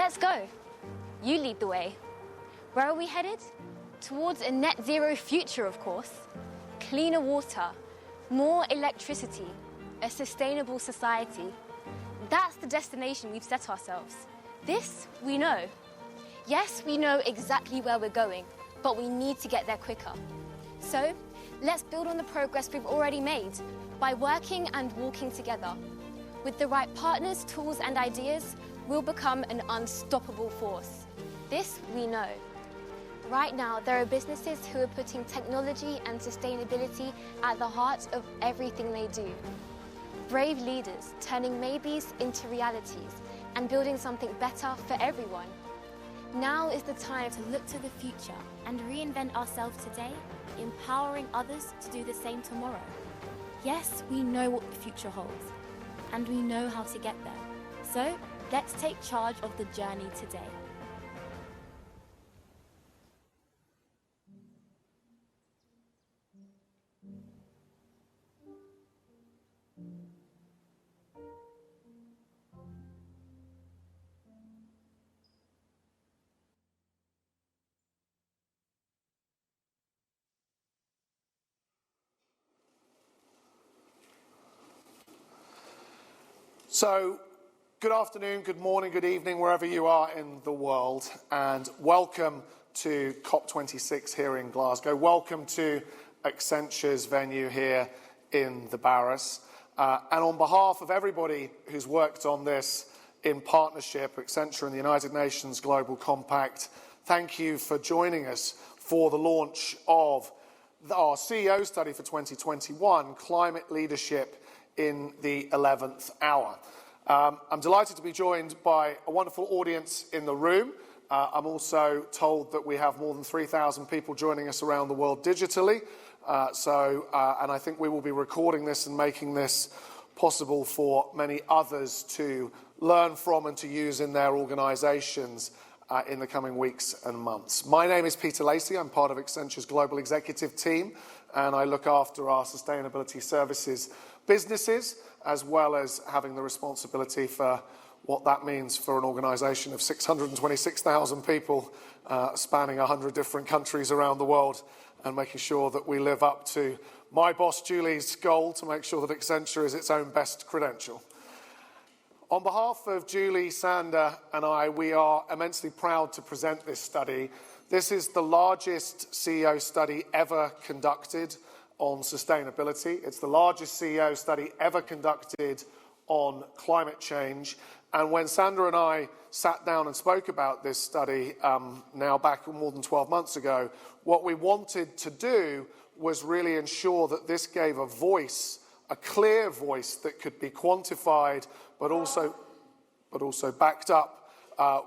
Let's go. You lead the way. Where are we headed? Towards a net zero future, of course. Cleaner water, more electricity, a sustainable society. That's the destination we've set ourselves. This we know. Yes, we know exactly where we're going, but we need to get there quicker. So, let's build on the progress we've already made by working and walking together. With the right partners, tools and ideas, we'll become an unstoppable force. This we know. Right now, there are businesses who are putting technology and sustainability at the heart of everything they do. Brave leaders turning maybes into realities and building something better for everyone. Now is the time to look to the future and reinvent ourselves today, empowering others to do the same tomorrow. Yes, we know what the future holds, and we know how to get there. So, let's take charge of the journey today. So, good afternoon, good morning, good evening, wherever you are in the world, and welcome to COP26 here in Glasgow. Welcome to Accenture's venue here in the Barras. And on behalf of everybody who's worked on this in partnership, Accenture and the United Nations Global Compact, thank you for joining us for the launch of our CEO study for 2021, Climate Leadership in the 11th Hour. I'm delighted to be joined by a wonderful audience in the room. I'm also told that we have more than 3,000 people joining us around the world digitally. And I think we will be recording this and making this possible for many others to learn from and to use in their organisations in the coming weeks and months. My name is Peter Lacey. I'm part of Accenture's global executive team, and I look after our sustainability services businesses, as well as having the responsibility for what that means for an organisation of 626,000 people spanning 100 different countries around the world, and making sure that we live up to my boss Julie's goal to make sure that Accenture is its own best credential. On behalf of Julie, Sander and I, we are immensely proud to present this study. This is the largest CEO study ever conducted on sustainability. It's the largest CEO study ever conducted on climate change. And when Sandra and I sat down and spoke about this study now back more than 12 months ago, what we wanted to do was really ensure that this gave a voice, a clear voice that could be quantified, but also backed up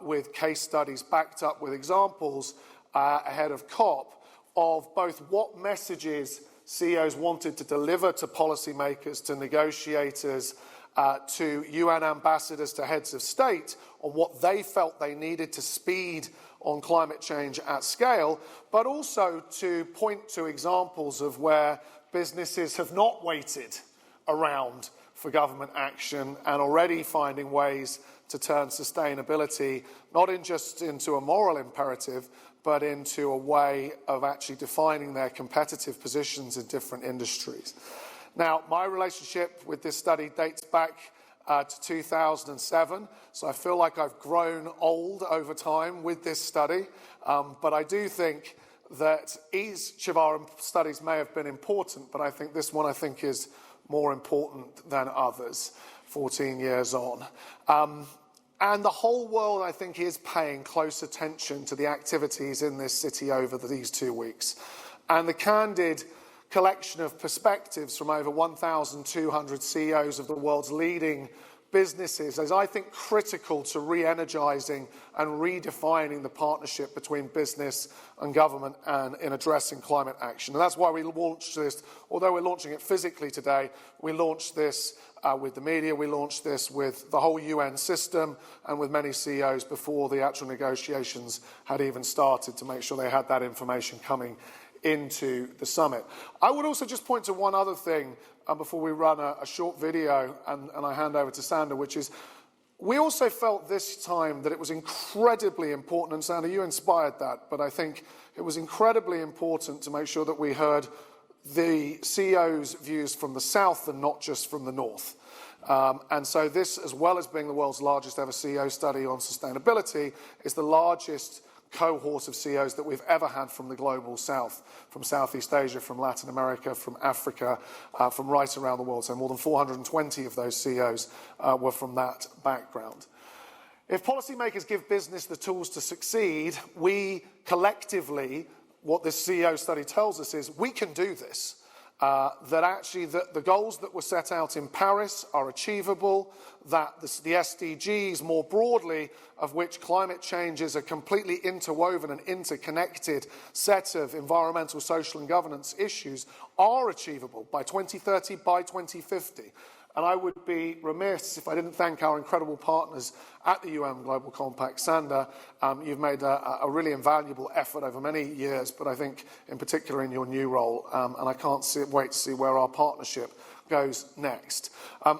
with case studies, backed up with examples ahead of COP of both what messages CEOs wanted to deliver to policymakers, to negotiators, to UN ambassadors, to heads of state on what they felt they needed to speed on climate change at scale, but also to point to examples of where businesses have not waited around for government action and already finding ways to turn sustainability not just into a moral imperative, but into a way of actually defining their competitive positions in different industries. Now, my relationship with this study dates back to 2007, so I feel like I've grown old over time with this study, but I do think that each of our studies may have been important, but I think this one is more important than others 14 years on. And the whole world, I think, is paying close attention to the activities in this city over these 2 weeks. And the candid collection of perspectives from over 1,200 CEOs of the world's leading businesses is, I think, critical to re-energising and redefining the partnership between business and government and in addressing climate action. And that's why we launched this. Although we're launching it physically today, we launched this with the media, we launched this with the whole UN system and with many CEOs before the actual negotiations had even started, to make sure they had that information coming into the summit. I would also just point to one other thing before we run a short video and I hand over to Sander, which is We also felt this time that it was incredibly important, and Sandra, you inspired that, but I think it was incredibly important to make sure that we heard the CEO's views from the South and not just from the North. And so this, as well as being the world's largest ever CEO study on sustainability, is the largest cohort of CEOs that we've ever had from the global South, from Southeast Asia, from Latin America, from Africa, from right around the world. So more than 420 of those CEOs were from that background. If policymakers give business the tools to succeed, we collectively, what this CEO study tells us is we can do this. That actually the goals that were set out in Paris are achievable, that the SDGs more broadly, of which climate change is a completely interwoven and interconnected set of environmental, social and governance issues, are achievable by 2030, by 2050. And I would be remiss if I didn't thank our incredible partners at the UN Global Compact. Sander, you've made a really invaluable effort over many years, but I think in particular in your new role, and I can't wait to see where our partnership goes next.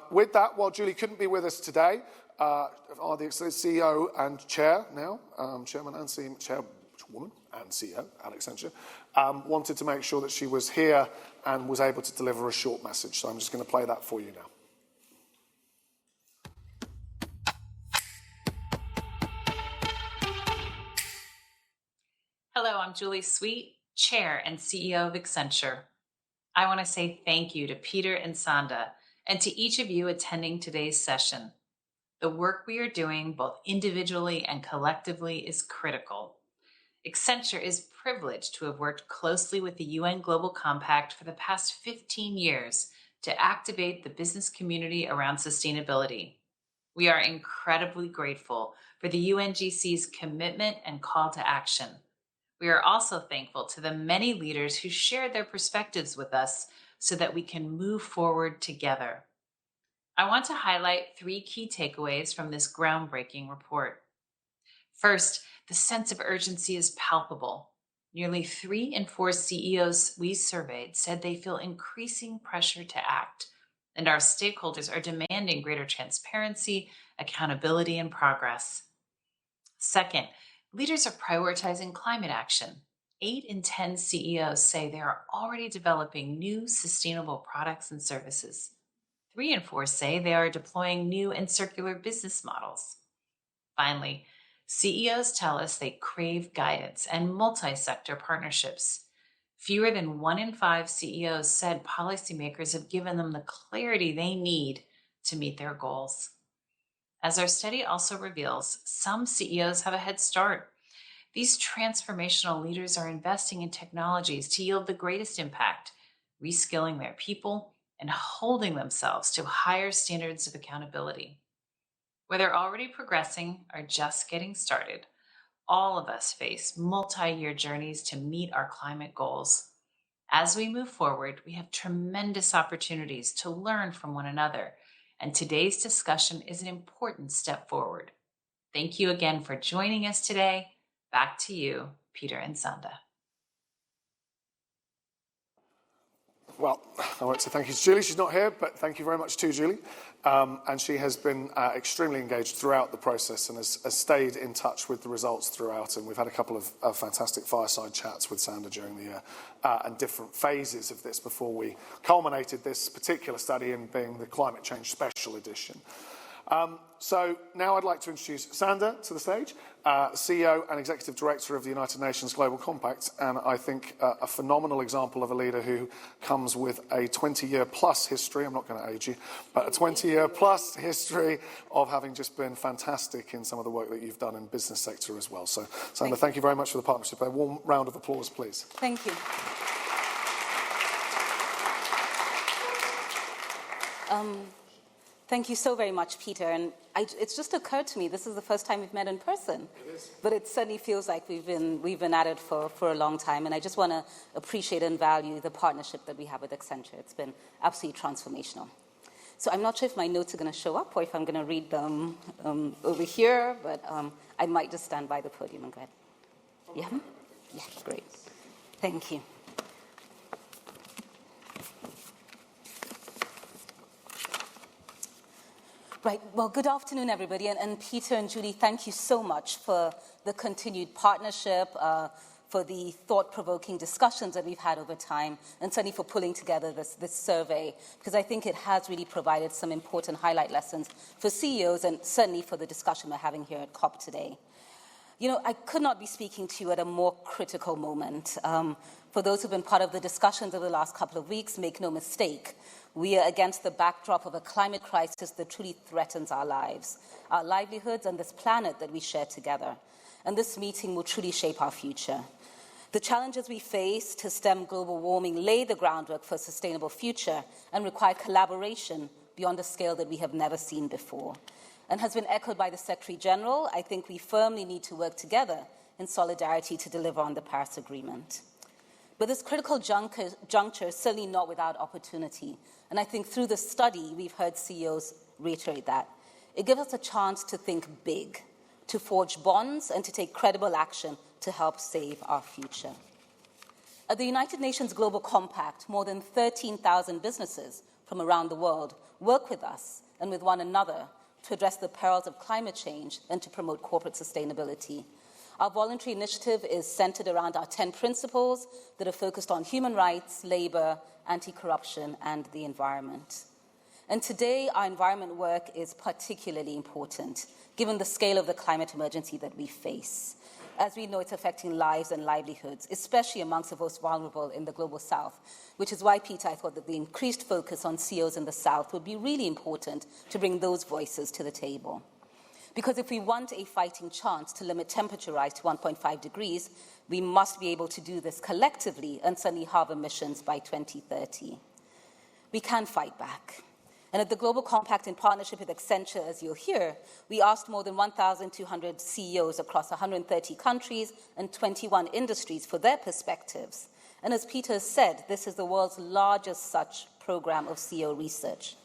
With that, while Julie couldn't be with us today, are the CEO and Chair now, Chairman and Chairwoman and CEO at Accenture, wanted to make sure that she was here and was able to deliver a short message. So I'm just going to play that for you now. Hello, I'm Julie Sweet, Chair and CEO of Accenture. I want to say thank you to Peter and Sanda and to each of you attending today's session. The work we are doing, both individually and collectively, is critical. Accenture is privileged to have worked closely with the UN Global Compact for the past 15 years to activate the business community around sustainability. We are incredibly grateful for the UNGC's commitment and call to action. We are also thankful to the many leaders who shared their perspectives with us so that we can move forward together. I want to highlight 3 key takeaways from this groundbreaking report. First, the sense of urgency is palpable. Nearly 3 in 4 CEOs we surveyed said they feel increasing pressure to act, and our stakeholders are demanding greater transparency, accountability, and progress. Second, leaders are prioritizing climate action. 8 in 10 CEOs say they are already developing new sustainable products and services. 3 in 4 say they are deploying new and circular business models. Finally, CEOs tell us they crave guidance and multi-sector partnerships. Fewer than 1 in 5 CEOs said policymakers have given them the clarity they need to meet their goals. As our study also reveals, some CEOs have a head start. These transformational leaders are investing in technologies to yield the greatest impact, reskilling their people, and holding themselves to higher standards of accountability. Whether already progressing or just getting started, all of us face multi-year journeys to meet our climate goals. As we move forward, we have tremendous opportunities to learn from one another, and today's discussion is an important step forward. Thank you again for joining us today. Back to you, Peter and Sanda. Well, I want to say thank you to Julie. She's not here, but thank you very much to Julie. And she has been extremely engaged throughout the process and has stayed in touch with the results throughout. And we've had a couple of fantastic fireside chats with Sanda during the year and different phases of this before we culminated this particular study in being the Climate Change Special Edition. So now I'd like to introduce Sanda to the stage, CEO and Executive Director of the United Nations Global Compact, and I think a phenomenal example of a leader who comes with a 20-year plus history, I'm not going to age you, but a 20-year plus history of having just been fantastic in some of the work that you've done in business sector as well. So Sanda, thank you very much for the partnership. A warm round of applause, please. Thank you. Thank you so very much, Peter. And it's just occurred to me, this is the first time we've met in person. It is. But it certainly feels like we've been at it for a long time. And I just want to appreciate and value the partnership that we have with Accenture. It's been absolutely transformational. So I'm not sure if my notes are going to show up or if I'm going to read them over here, but I might just stand by the podium and go ahead. Yeah? Yeah, great. Thank you. Right. Well, good afternoon, everybody. And Peter and Julie, thank you so much for the continued partnership, for the thought-provoking discussions that we've had over time, and certainly for pulling together this survey, because I think it has really provided some important highlight lessons for CEOs and certainly for the discussion we're having here at COP today. You know, I could not be speaking to you at a more critical moment. For those who've been part of the discussions over the last couple of weeks, make no mistake, we are against the backdrop of a climate crisis that truly threatens our lives, our livelihoods, and this planet that we share together. And this meeting will truly shape our future. The challenges we face to stem global warming lay the groundwork for a sustainable future and require collaboration beyond a scale that we have never seen before. And has been echoed by the Secretary General, I think we firmly need to work together in solidarity to deliver on the Paris Agreement. But this critical juncture is certainly not without opportunity. And I think through the study, we've heard CEOs reiterate that. It gives us a chance to think big, to forge bonds, and to take credible action to help save our future. At the United Nations Global Compact, more than 13,000 businesses from around the world work with us and with one another to address the perils of climate change and to promote corporate sustainability. Our voluntary initiative is centered around our 10 principles that are focused on human rights, labor, anti-corruption, and the environment. And today, our environment work is particularly important, given the scale of the climate emergency that we face. As we know, it's affecting lives and livelihoods, especially amongst the most vulnerable in the global south, which is why, Peter, I thought that the increased focus on CEOs in the south would be really important to bring those voices to the table. Because if we want a fighting chance to limit temperature rise to 1.5 degrees, we must be able to do this collectively and certainly halve emissions by 2030. We can fight back. And at the Global Compact, in partnership with Accenture, as you'll hear, we asked more than 1,200 CEOs across 130 countries and 21 industries for their perspectives. And as Peter said, this is the world's largest such program of CEO research.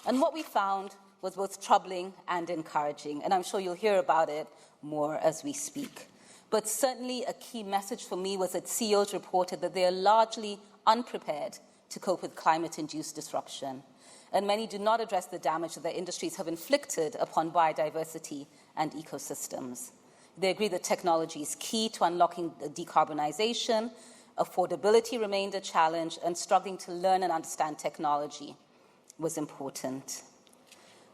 And what we found was both troubling and encouraging, and I'm sure you'll hear about it more as we speak. But certainly a key message for me was that CEOs reported that they are largely unprepared to cope with climate-induced disruption, and many do not address the damage that their industries have inflicted upon biodiversity and ecosystems. They agree that technology is key to unlocking decarbonization, affordability remained a challenge, and struggling to learn and understand technology was important.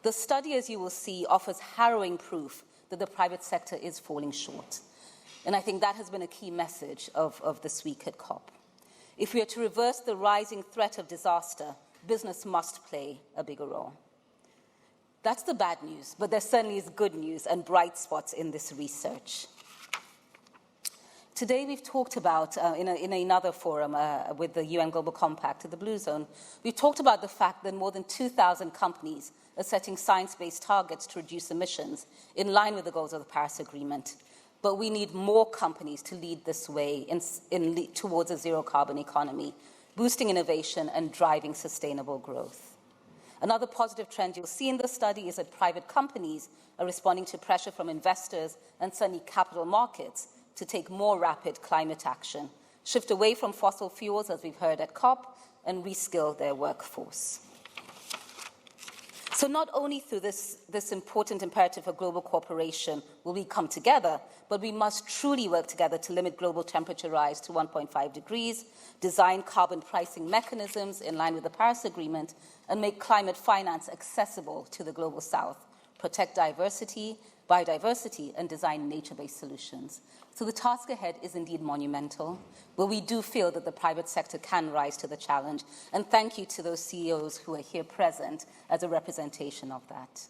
The study, as you will see, offers harrowing proof that the private sector is falling short. And I think that has been a key message of this week at COP. If we are to reverse the rising threat of disaster, business must play a bigger role. That's the bad news, but there certainly is good news and bright spots in this research. Today we've talked about, in another forum with the UN Global Compact at the Blue Zone, we've talked about the fact that more than 2,000 companies are setting science-based targets to reduce emissions in line with the goals of the Paris Agreement. But we need more companies to lead this way towards a zero-carbon economy, boosting innovation and driving sustainable growth. Another positive trend you'll see in the study is that private companies are responding to pressure from investors and certainly capital markets to take more rapid climate action, shift away from fossil fuels, as we've heard at COP, and reskill their workforce. So not only through this important imperative for global cooperation will we come together, but we must truly work together to limit global temperature rise to 1.5 degrees, design carbon pricing mechanisms in line with the Paris Agreement, and make climate finance accessible to the global south, protect biodiversity, and design nature-based solutions. So the task ahead is indeed monumental, but we do feel that the private sector can rise to the challenge. And thank you to those CEOs who are here present as a representation of that.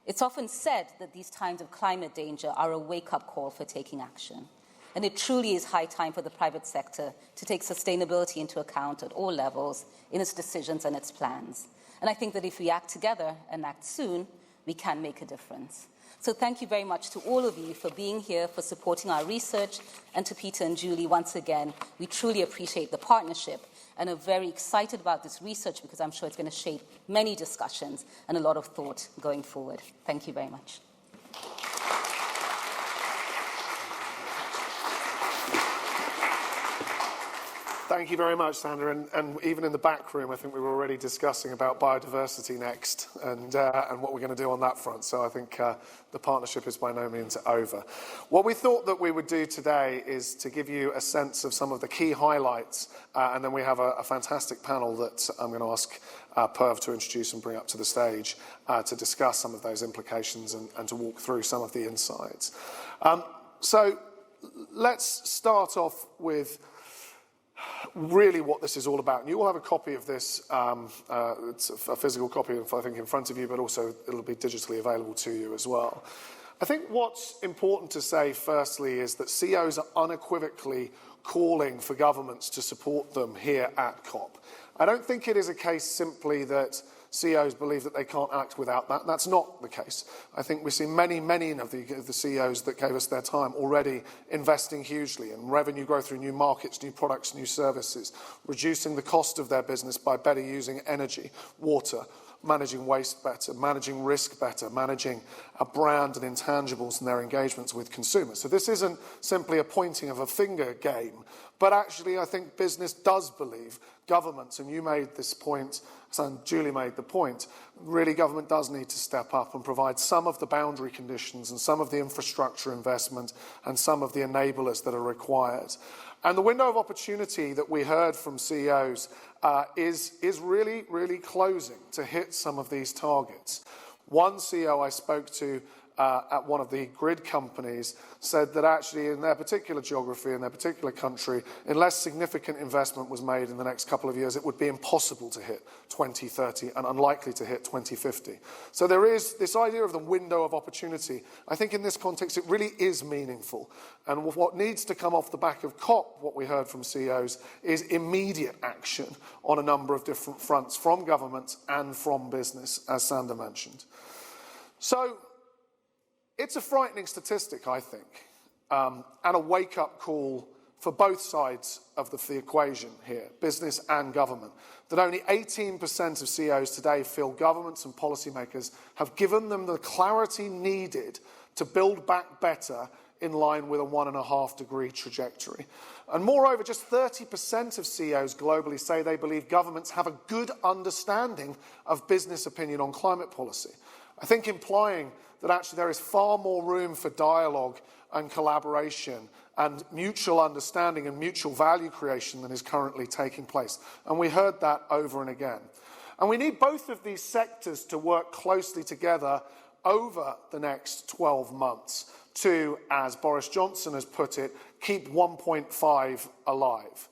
It's often said that these times of climate danger are a wake-up call for taking action. And it truly is high time for the private sector to take sustainability into account at all levels in its decisions and its plans. And I think that if we act together and act soon, we can make a difference. So thank you very much to all of you for being here, for supporting our research, and to Peter and Julie once again. We truly appreciate the partnership and are very excited about this research because I'm sure it's going to shape many discussions and a lot of thought going forward. Thank you very much. Thank you very much, Sandra. And even in the back room, I think we were already discussing about biodiversity next and what we're going to do on that front. So I think the partnership is by no means over. What we thought that we would do today is to give you a sense of some of the key highlights, and then we have a fantastic panel that I'm going to ask Perv to introduce and bring up to the stage to discuss some of those implications and to walk through some of the insights. So let's start off with really what this is all about. And you all have a copy of this. It's a physical copy, I think, in front of you, but also it'll be digitally available to you as well. I think what's important to say, firstly, is that CEOs are unequivocally calling for governments to support them here at COP. I don't think it is a case simply that CEOs believe that they can't act without that. That's not the case. I think we see many of the CEOs that gave us their time already investing hugely in revenue growth through new markets, new products, new services, reducing the cost of their business by better using energy, water, managing waste better, managing risk better, managing a brand and intangibles in their engagements with consumers. So this isn't simply a pointing of a finger game, but actually I think business does believe governments, and you made this point, and Julie made the point, really government does need to step up and provide some of the boundary conditions and some of the infrastructure investment and some of the enablers that are required. And the window of opportunity that we heard from CEOs is really closing to hit some of these targets. One CEO I spoke to at one of the grid companies said that actually in their particular geography, in their particular country, unless significant investment was made in the next couple of years, it would be impossible to hit 2030 and unlikely to hit 2050. So there is this idea of the window of opportunity. I think in this context it really is meaningful. And what needs to come off the back of COP, what we heard from CEOs, is immediate action on a number of different fronts from governments and from business, as Sander mentioned. So it's a frightening statistic, I think, and a wake-up call for both sides of the equation here, business and government, that only 18% of CEOs today feel governments and policymakers have given them the clarity needed to build back better in line with a 1.5-degree trajectory. And moreover, just 30% of CEOs globally say they believe governments have a good understanding of business opinion on climate policy. I think implying that actually there is far more room for dialogue and collaboration and mutual understanding and mutual value creation than is currently taking place. And we heard that over and again. And we need both of these sectors to work closely together over the next 12 months to, as Boris Johnson has put it, keep 1.5 alive.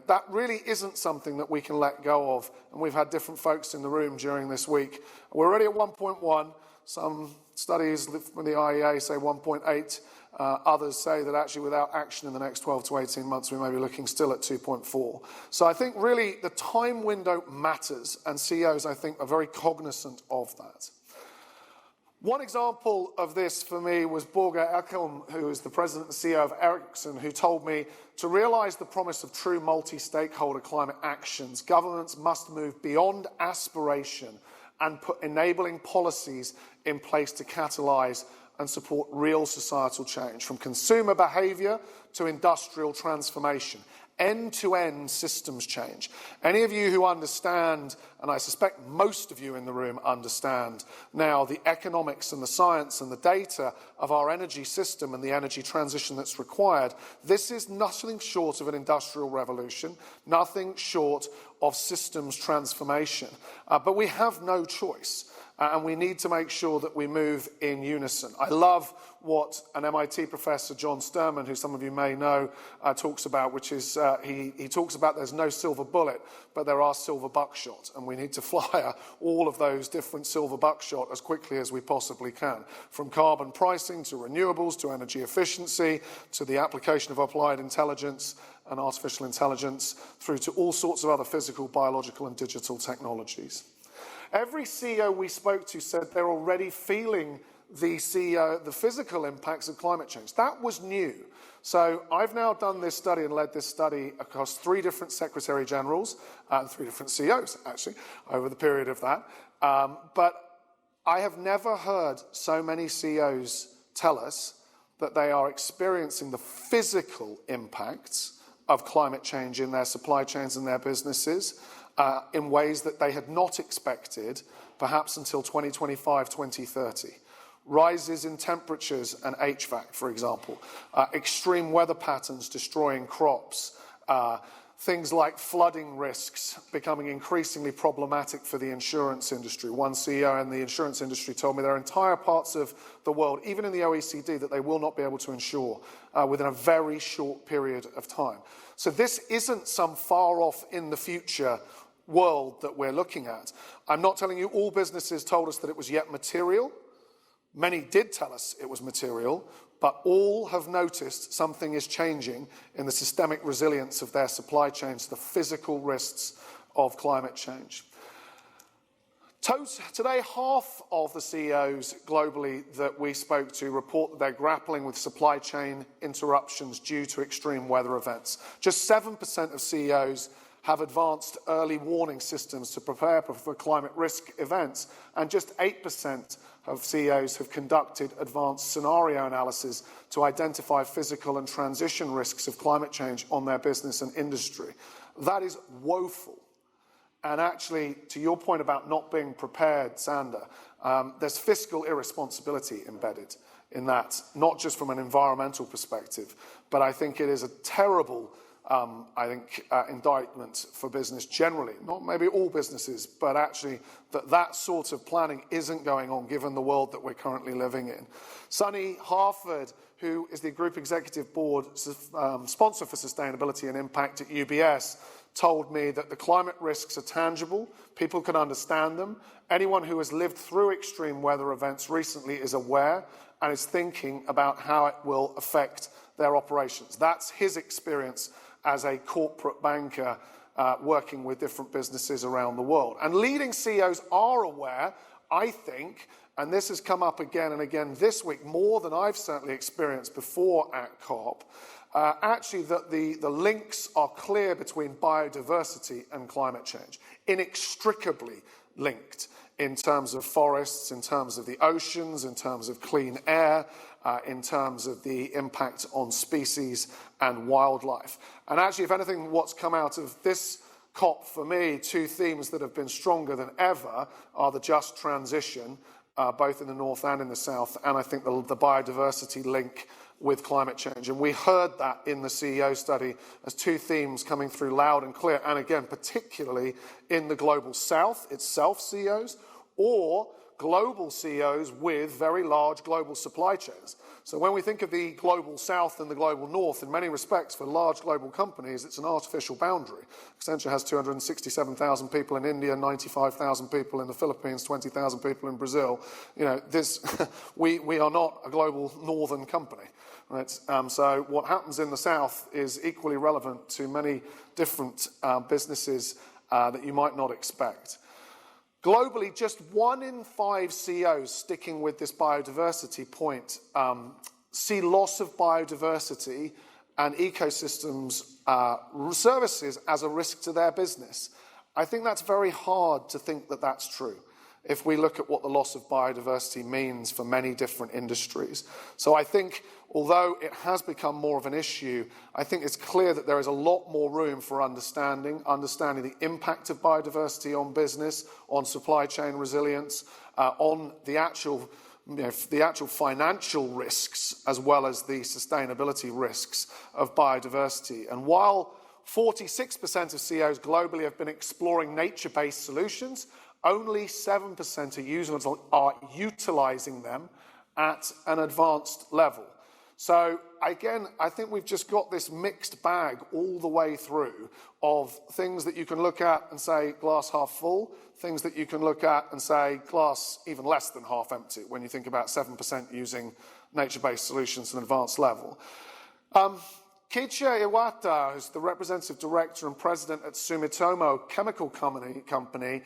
That really isn't something that we can let go of. And we've had different folks in the room during this week. We're already at 1.1. Some studies from the IEA say 1.8. Others say that actually without action in the next 12 to 18 months, we may be looking still at 2.4. So I think really the time window matters, and CEOs, I think, are very cognizant of that. One example of this for me was Børge Ekholm, who is the president and CEO of Ericsson, who told me to realise the promise of true multi-stakeholder climate actions, governments must move beyond aspiration and put enabling policies in place to catalyse and support real societal change, from consumer behaviour to industrial transformation, end-to-end systems change. Any of you who understand, and I suspect most of you in the room understand now, the economics and the science and the data of our energy system and the energy transition that's required, this is nothing short of an industrial revolution, nothing short of systems transformation. But we have no choice. And we need to make sure that we move in unison. I love what an MIT professor, John Sterman, who some of you may know, talks about, which is he talks about there's no silver bullet, but there are silver buckshot, and we need to fire all of those different silver buckshot as quickly as we possibly can, from carbon pricing to renewables to energy efficiency to the application of applied intelligence and artificial intelligence through to all sorts of other physical, biological and digital technologies. Every CEO we spoke to said they're already feeling the physical impacts of climate change. That was new. So I've now done this study and led this study across 3 different Secretary Generals and 3 different CEOs, actually, over the period of that. But I have never heard so many CEOs tell us that they are experiencing the physical impacts of climate change in their supply chains and their businesses in ways that they had not expected, perhaps until 2025, 2030. Rises in temperatures and HVAC, for example, extreme weather patterns destroying crops, things like flooding risks becoming increasingly problematic for the insurance industry. One CEO in the insurance industry told me there are entire parts of the world, even in the OECD, that they will not be able to insure within a very short period of time. So this isn't some far off in the future world that we're looking at. I'm not telling you all businesses told us that it was yet material. Many did tell us it was material, but all have noticed something is changing in the systemic resilience of their supply chains, the physical risks of climate change. Today, half of the CEOs globally that we spoke to report that they're grappling with supply chain interruptions due to extreme weather events. Just 7% of CEOs have advanced early warning systems to prepare for climate risk events, and just 8% of CEOs have conducted advanced scenario analysis to identify physical and transition risks of climate change on their business and industry. That is woeful. And actually, to your point about not being prepared, Sander, there's fiscal irresponsibility embedded in that, not just from an environmental perspective, but I think it is a terrible indictment for business generally, not maybe all businesses, but actually that sort of planning isn't going on given the world that we're currently living in. Sunny Harford, who is the Group Executive Board sponsor for sustainability and impact at UBS, told me that the climate risks are tangible, people can understand them. Anyone who has lived through extreme weather events recently is aware and is thinking about how it will affect their operations. That's his experience as a corporate banker working with different businesses around the world. And leading CEOs are aware, I think, and this has come up again and again this week, more than I've certainly experienced before at COP, actually that the links are clear between biodiversity and climate change, inextricably linked in terms of forests, in terms of the oceans, in terms of clean air, in terms of the impact on species and wildlife. And actually, if anything, what's come out of this COP for me, two themes that have been stronger than ever are the just transition, both in the north and in the south, and I think the biodiversity link with climate change. And we heard that in the CEO study as two themes coming through loud and clear, and again, particularly in the global south itself, CEOs, or global CEOs with very large global supply chains. So when we think of the global south and the global north, in many respects, for large global companies, it's an artificial boundary. Accenture has 267,000 people in India, 95,000 people in the Philippines, 20,000 people in Brazil. You know, we are not a global northern company. Right? So what happens in the south is equally relevant to many different businesses that you might not expect. Globally, just 1 in 5 CEOs, sticking with this biodiversity point, see loss of biodiversity and ecosystems services as a risk to their business. I think that's very hard to think that that's true if we look at what the loss of biodiversity means for many different industries. So I think, although it has become more of an issue, I think it's clear that there is a lot more room for understanding the impact of biodiversity on business, on supply chain resilience, on the actual financial risks, as well as the sustainability risks of biodiversity. And while 46% of CEOs globally have been exploring nature-based solutions, only 7% are utilising them at an advanced level. So again, I think we've just got this mixed bag all the way through of things that you can look at and say glass half full, things that you can look at and say glass even less than half empty when you think about 7% using nature-based solutions at an advanced level. Keiichi Iwata, who's the representative director and president at Sumitomo Chemical Company,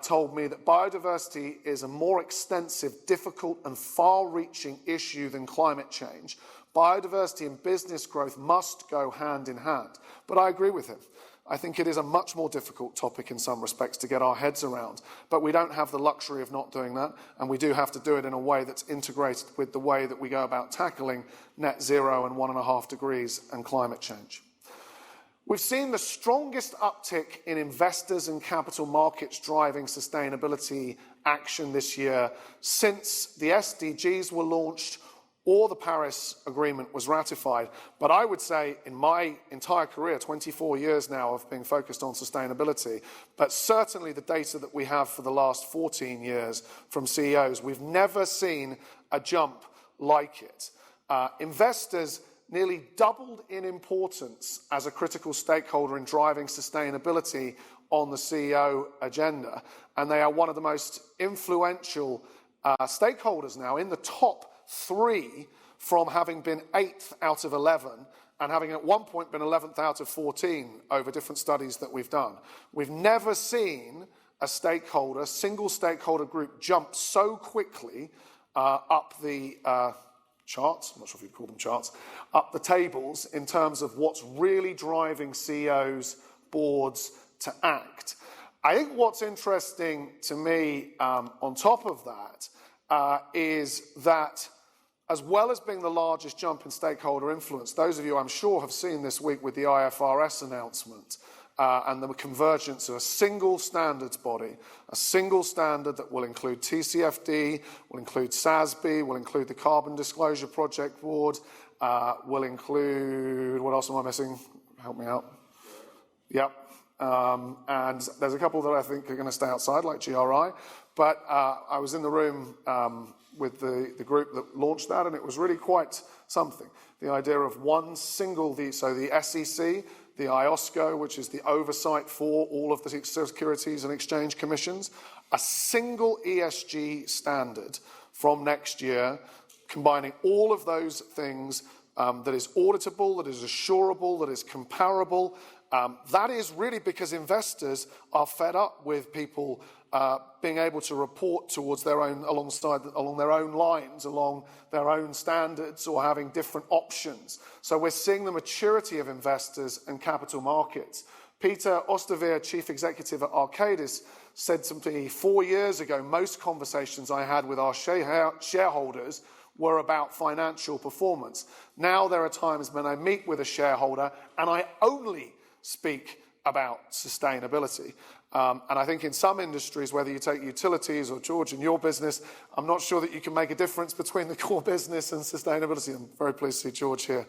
told me that biodiversity is a more extensive, difficult and far-reaching issue than climate change. Biodiversity and business growth must go hand in hand. But I agree with him. I think it is a much more difficult topic in some respects to get our heads around. But we don't have the luxury of not doing that, and we do have to do it in a way that's integrated with the way that we go about tackling net zero and 1.5 degrees and climate change. We've seen the strongest uptick in investors and capital markets driving sustainability action this year since the SDGs were launched or the Paris Agreement was ratified. But I would say in my entire career, 24 years now of being focused on sustainability, but certainly the data that we have for the last 14 years from CEOs, we've never seen a jump like it. Investors nearly doubled in importance as a critical stakeholder in driving sustainability on the CEO agenda, and they are one of the most influential stakeholders now, in the top 3 from having been 8th out of 11 and having at one point been 11th out of 14 over different studies that we've done. We've never seen a single stakeholder group jump so quickly up the charts, I'm not sure if you'd call them charts, up the tables in terms of what's really driving CEOs, boards to act. I think what's interesting to me on top of that is that as well as being the largest jump in stakeholder influence, those of you I'm sure have seen this week with the IFRS announcement and the convergence of a single standards body, a single standard that will include TCFD, will include SASB, will include the Carbon Disclosure Project Board, will include, what else am I missing? Help me out. Yep. And there's a couple that I think are going to stay outside, like GRI. But I was in the room with the group that launched that, and it was really quite something. The idea of one single, so the SEC, the IOSCO, which is the oversight for all of the Securities and Exchange Commissions, a single ESG standard from next year, combining all of those things that is auditable, that is assurable, that is comparable. That is really because investors are fed up with people being able to report towards their own, along their own lines, along their own standards, or having different options. So we're seeing the maturity of investors and capital markets. Peter Oosterveer, Chief Executive at Arcadis, said to me 4 years ago, most conversations I had with our shareholders were about financial performance. Now there are times when I meet with a shareholder and I only speak about sustainability. And I think in some industries, whether you take utilities or George in your business, I'm not sure that you can make a difference between the core business and sustainability. I'm very pleased to see George here,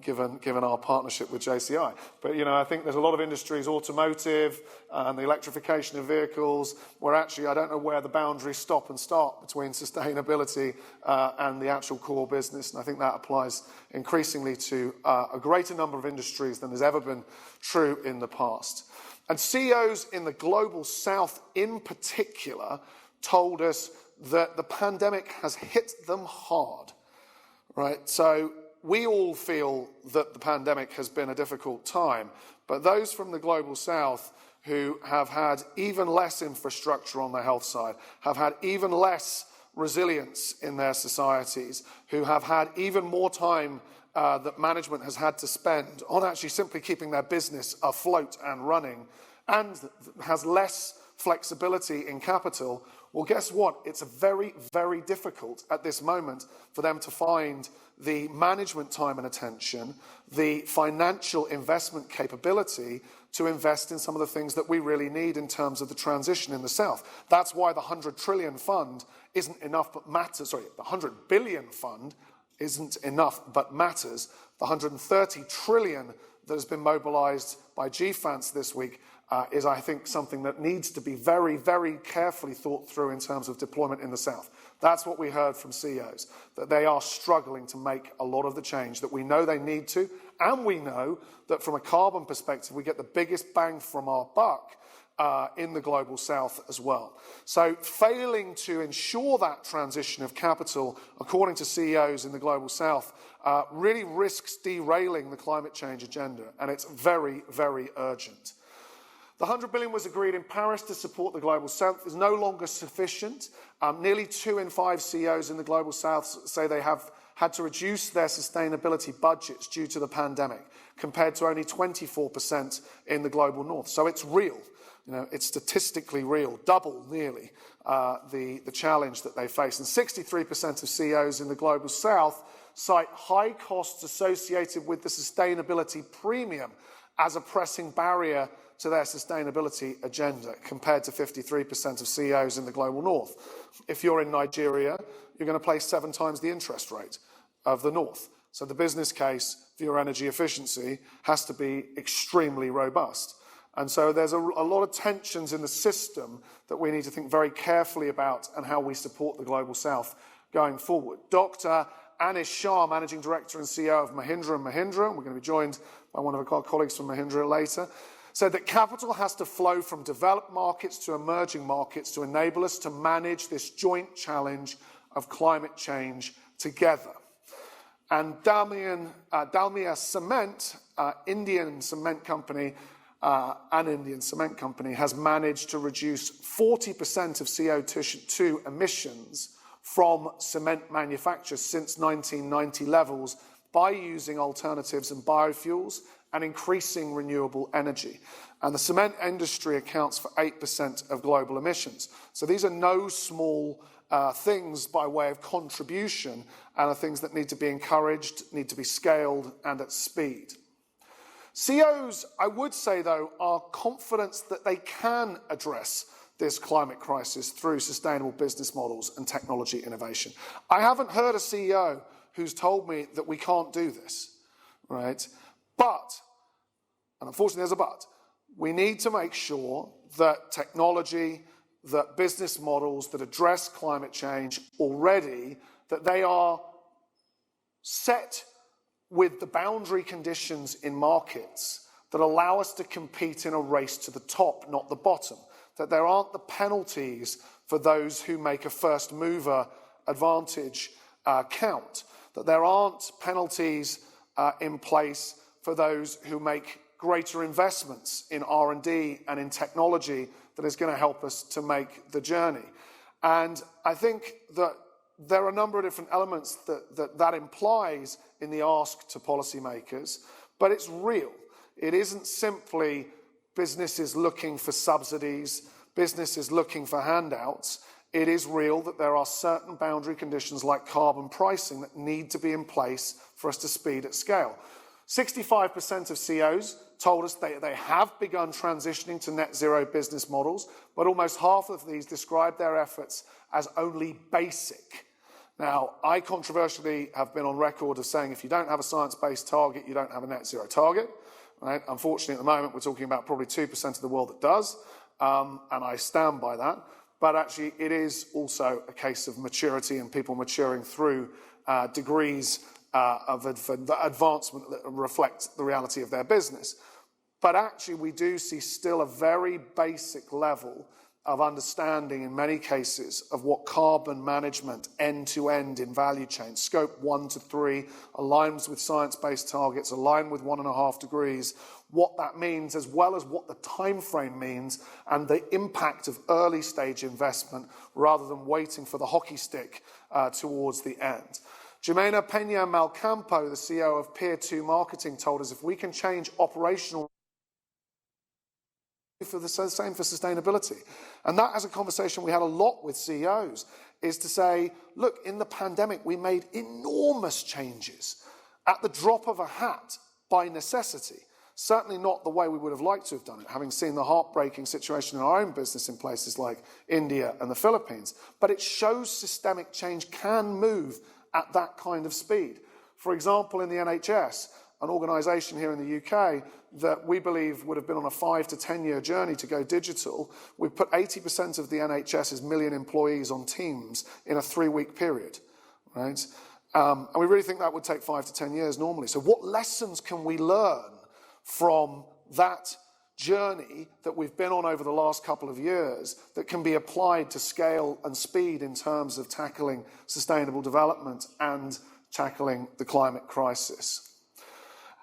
given our partnership with JCI. But, I think there's a lot of industries, automotive and the electrification of vehicles, where actually I don't know where the boundaries stop and start between sustainability and the actual core business. And I think that applies increasingly to a greater number of industries than has ever been true in the past. And CEOs in the Global South in particular told us that the pandemic has hit them hard, right? So we all feel that the pandemic has been a difficult time, but those from the Global South who have had even less infrastructure on the health side, have had even less resilience in their societies, who have had even more time that management has had to spend on actually simply keeping their business afloat and running, and has less flexibility in capital, well, guess what? It's very, very difficult at this moment for them to find the management time and attention, the financial investment capability to invest in some of the things that we really need in terms of the transition in the South. That's why the 100 trillion fund isn't enough but matters. Sorry, the 100 billion fund isn't enough but matters. The 130 trillion that has been mobilized by GFANZ this week is, I think, something that needs to be very, very carefully thought through in terms of deployment in the South. That's what we heard from CEOs, that they are struggling to make a lot of the change that we know they need to, and we know that from a carbon perspective, we get the biggest bang from our buck in the Global South as well. So failing to ensure that transition of capital, according to CEOs in the Global South, really risks derailing the climate change agenda, and it's very, very urgent. The 100 billion was agreed in Paris to support the Global South. Is no longer sufficient. Nearly 2 in 5 CEOs in the Global South say they have had to reduce their sustainability budgets due to the pandemic, compared to only 24% in the Global North. So it's real. It's statistically real, double nearly the challenge that they face. And 63% of CEOs in the Global South cite high costs associated with the sustainability premium as a pressing barrier to their sustainability agenda, compared to 53% of CEOs in the global north. If you're in Nigeria, you're going to pay 7 times the interest rate of the north. So the business case for your energy efficiency has to be extremely robust. And so there's a lot of tensions in the system that we need to think very carefully about and how we support the Global South going forward. Dr. Anish Shah, Managing Director and CEO of Mahindra & Mahindra, and we're going to be joined by one of our colleagues from Mahindra later, said that capital has to flow from developed markets to emerging markets to enable us to manage this joint challenge of climate change together. And Dalmia Cement, Indian cement company, an Indian cement company, has managed to reduce 40% of CO2 emissions from cement manufacturers since 1990 levels by using alternatives and biofuels and increasing renewable energy. And the cement industry accounts for 8% of global emissions. So these are no small things by way of contribution, and are things that need to be encouraged, need to be scaled, and at speed. CEOs, I would say, though, are confident that they can address this climate crisis through sustainable business models and technology innovation. I haven't heard a CEO who's told me that we can't do this, right? But, and unfortunately there's a but, we need to make sure that technology, that business models that address climate change already, that they are set with the boundary conditions in markets that allow us to compete in a race to the top, not the bottom. That there aren't the penalties for those who make a first mover advantage count. That there aren't penalties in place for those who make greater investments in R&D and in technology that is going to help us to make the journey. And I think that there are a number of different elements that implies in the ask to policymakers, but it's real. It isn't simply businesses looking for subsidies, businesses looking for handouts. It is real that there are certain boundary conditions like carbon pricing that need to be in place for us to speed at scale. 65% of CEOs told us they have begun transitioning to net zero business models, but almost half of these described their efforts as only basic. Now, I controversially have been on record of saying if you don't have a science-based target, you don't have a net zero target. Right? Unfortunately, at the moment, we're talking about probably 2% of the world that does, and I stand by that. But actually, it is also a case of maturity and people maturing through degrees of advancement that reflect the reality of their business. But actually, we do see still a very basic level of understanding in many cases of what carbon management end-to-end in value chain, scope 1 to 3, aligns with science-based targets, aligned with 1.5 degrees, what that means as well as what the time frame means and the impact of early stage investment rather than waiting for the hockey stick towards the end. Jimena Peña Malcampo, the CEO of Peer 2 Marketing, told us if we can change operational for the same for sustainability. And that, as a conversation we had a lot with CEOs, is to say, look, in the pandemic, we made enormous changes at the drop of a hat by necessity. Certainly not the way we would have liked to have done it, having seen the heartbreaking situation in our own business in places like India and the Philippines. But it shows systemic change can move at that kind of speed. For example, in the NHS, an organisation here in the UK that we believe would have been on a 5 to 10 year journey to go digital, we put 80% of the NHS's million employees on Teams in a 3-week period, right? And we really think that would take 5 to 10 years normally. So what lessons can we learn from that journey that we've been on over the last couple of years that can be applied to scale and speed in terms of tackling sustainable development and tackling the climate crisis?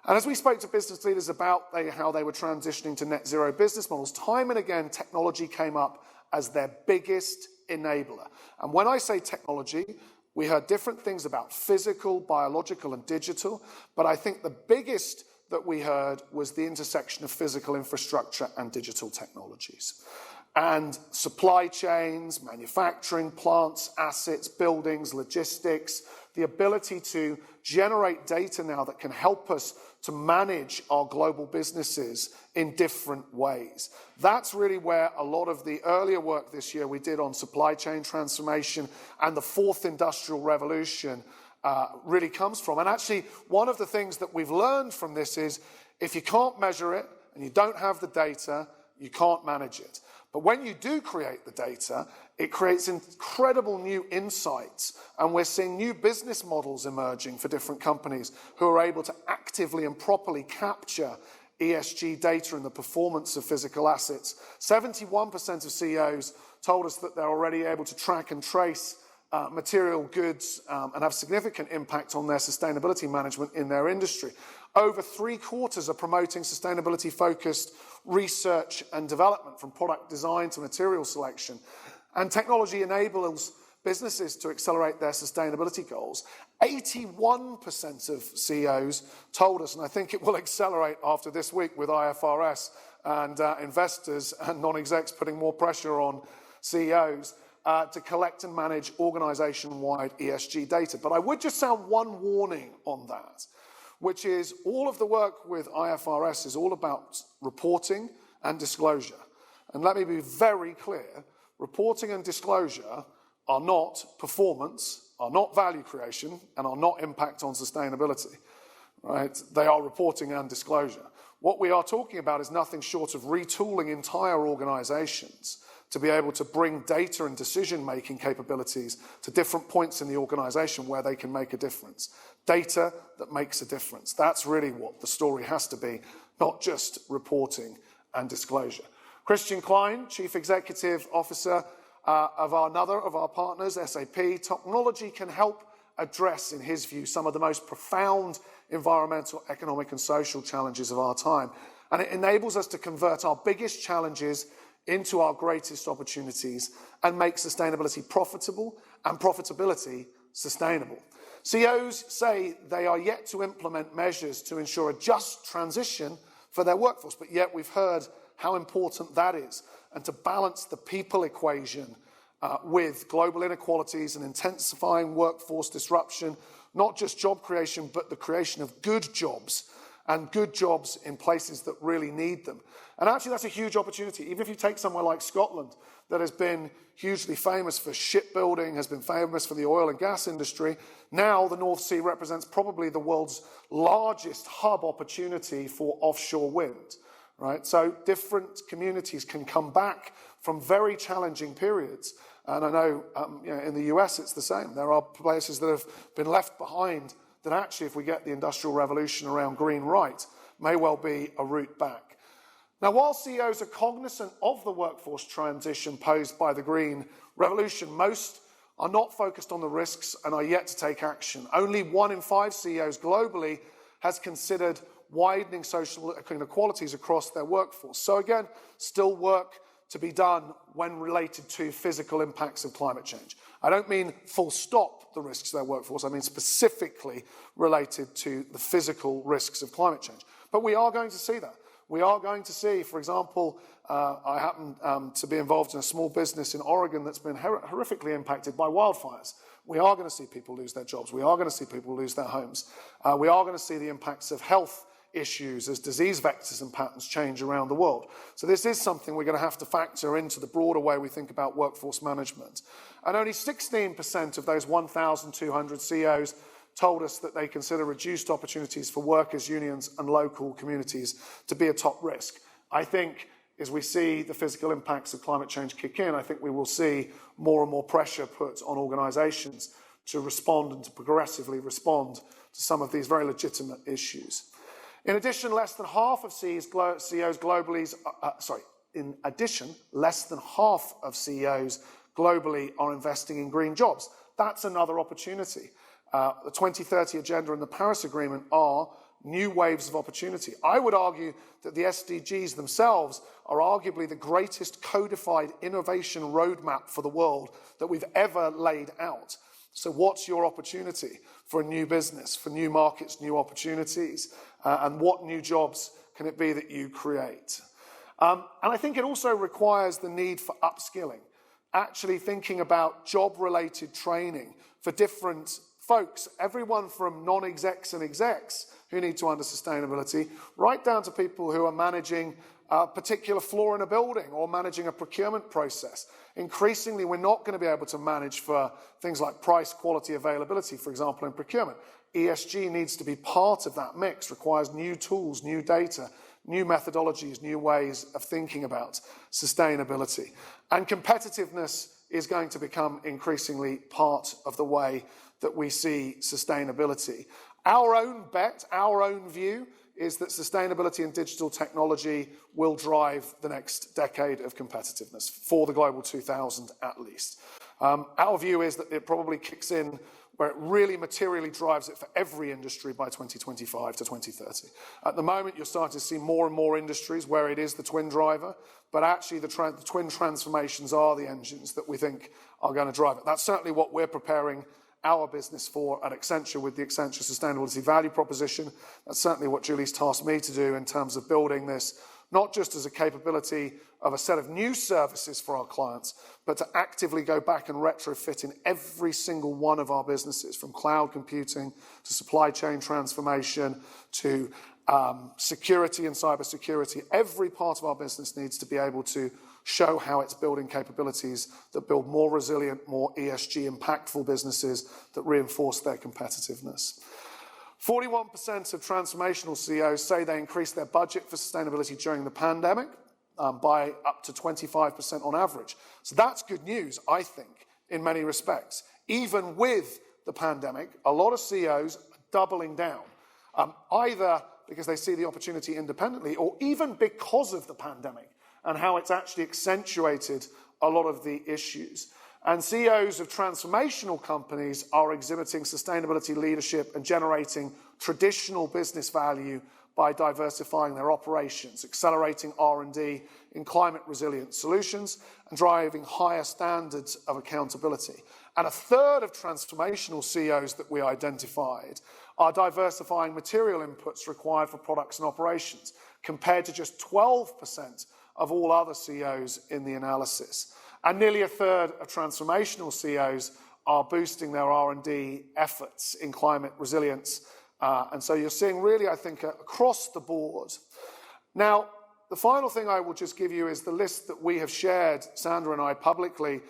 And as we spoke to business leaders about how they were transitioning to net zero business models, time and again, technology came up as their biggest enabler. And when I say technology, we heard different things about physical, biological, and digital, but I think the biggest that we heard was the intersection of physical infrastructure and digital technologies. and supply chains, manufacturing, plants, assets, buildings, logistics, the ability to generate data now that can help us to manage our global businesses in different ways. That's really where a lot of the earlier work this year we did on supply chain transformation and the fourth industrial revolution really comes from. And actually, one of the things that we've learned from this is if you can't measure it and you don't have the data, you can't manage it. But when you do create the data, it creates incredible new insights. And we're seeing new business models emerging for different companies who are able to actively and properly capture ESG data and the performance of physical assets. 71% of CEOs told us that they're already able to track and trace material goods and have significant impact on their sustainability management in their industry. Over 3/4 are promoting sustainability-focused research and development, from product design to material selection. And technology enables businesses to accelerate their sustainability goals. 81% of CEOs told us, and I think it will accelerate after this week with IFRS and investors and non-execs putting more pressure on CEOs, to collect and manage organization-wide ESG data. But I would just sound one warning on that, which is all of the work with IFRS is all about reporting and disclosure. And let me be very clear, reporting and disclosure are not performance, are not value creation, and are not impact on sustainability, right? They are reporting and disclosure. What we are talking about is nothing short of retooling entire organizations to be able to bring data and decision-making capabilities to different points in the organization where they can make a difference. Data that makes a difference. That's really what the story has to be, not just reporting and disclosure. Christian Klein, Chief Executive Officer of another of our partners, SAP. Technology can help address, in his view, some of the most profound environmental, economic and social challenges of our time. And it enables us to convert our biggest challenges into our greatest opportunities and make sustainability profitable and profitability sustainable. CEOs say they are yet to implement measures to ensure a just transition for their workforce, but yet we've heard how important that is, and to balance the people equation with global inequalities and intensifying workforce disruption, not just job creation, but the creation of good jobs, and good jobs in places that really need them. And actually that's a huge opportunity. Even if you take somewhere like Scotland, that has been hugely famous for shipbuilding, has been famous for the oil and gas industry, now the North Sea represents probably the world's largest hub opportunity for offshore wind, right? So different communities can come back from very challenging periods. And I know in the US it's the same. There are places that have been left behind that actually, if we get the Industrial Revolution around green right, may well be a route back. Now, while CEOs are cognizant of the workforce transition posed by the Green Revolution, most are not focused on the risks and are yet to take action. Only 1 in 5 CEOs globally has considered widening social inequalities across their workforce. So again, still work to be done when related to physical impacts of climate change. I don't mean full stop the risks of their workforce, I mean specifically related to the physical risks of climate change. But we are going to see that. We are going to see, for example, I happen to be involved in a small business in Oregon that's been horrifically impacted by wildfires. We are going to see people lose their jobs. We are going to see people lose their homes. We are going to see the impacts of health issues as disease vectors and patterns change around the world. So this is something we're going to have to factor into the broader way we think about workforce management. And only 16% of those 1,200 CEOs told us that they consider reduced opportunities for workers, unions and local communities to be a top risk. I think as we see the physical impacts of climate change kick in, I think we will see more and more pressure put on organisations to respond and to progressively respond to some of these very legitimate issues. In addition, less than half of CEOs globally, are investing in green jobs. That's another opportunity. The 2030 Agenda and the Paris Agreement are new waves of opportunity. I would argue that the SDGs themselves are arguably the greatest codified innovation roadmap for the world that we've ever laid out. So what's your opportunity for a new business, for new markets, new opportunities, and what new jobs can it be that you create? And I think it also requires the need for upskilling, actually thinking about job-related training for different folks, everyone from non-execs and execs who need to understand sustainability, right down to people who are managing a particular floor in a building or managing a procurement process. Increasingly, we're not going to be able to manage for things like price, quality, availability, for example, in procurement. ESG needs to be part of that mix, requires new tools, new data, new methodologies, new ways of thinking about sustainability. And competitiveness is going to become increasingly part of the way that we see sustainability. Our own bet, our own view, is that sustainability and digital technology will drive the next decade of competitiveness for the Global 2000 at least. Our view is that it probably kicks in where it really materially drives it for every industry by 2025 to 2030. At the moment, you're starting to see more and more industries where it is the twin driver, but actually the twin transformations are the engines that we think are going to drive it. That's certainly what we're preparing our business for at Accenture with the Accenture Sustainability Value Proposition. That's certainly what Julie's tasked me to do in terms of building this, not just as a capability of a set of new services for our clients, but to actively go back and retrofit in every single one of our businesses, from cloud computing to supply chain transformation to security and cybersecurity. Every part of our business needs to be able to show how it's building capabilities that build more resilient, more ESG impactful businesses that reinforce their competitiveness. 41% of transformational CEOs say they increased their budget for sustainability during the pandemic by up to 25% on average. So that's good news, I think, in many respects. Even with the pandemic, a lot of CEOs are doubling down, either because they see the opportunity independently or even because of the pandemic and how it's actually accentuated a lot of the issues. And CEOs of transformational companies are exhibiting sustainability leadership and generating traditional business value by diversifying their operations, accelerating R&D in climate-resilient solutions, and driving higher standards of accountability. And a third of transformational CEOs that we identified are diversifying material inputs required for products and operations, compared to just 12% of all other CEOs in the analysis. And nearly a third of transformational CEOs are boosting their R&D efforts in climate resilience. And so you're seeing really, I think, across the board. Now, the final thing I will just give you is the list that we have shared, Sandra and I, publicly,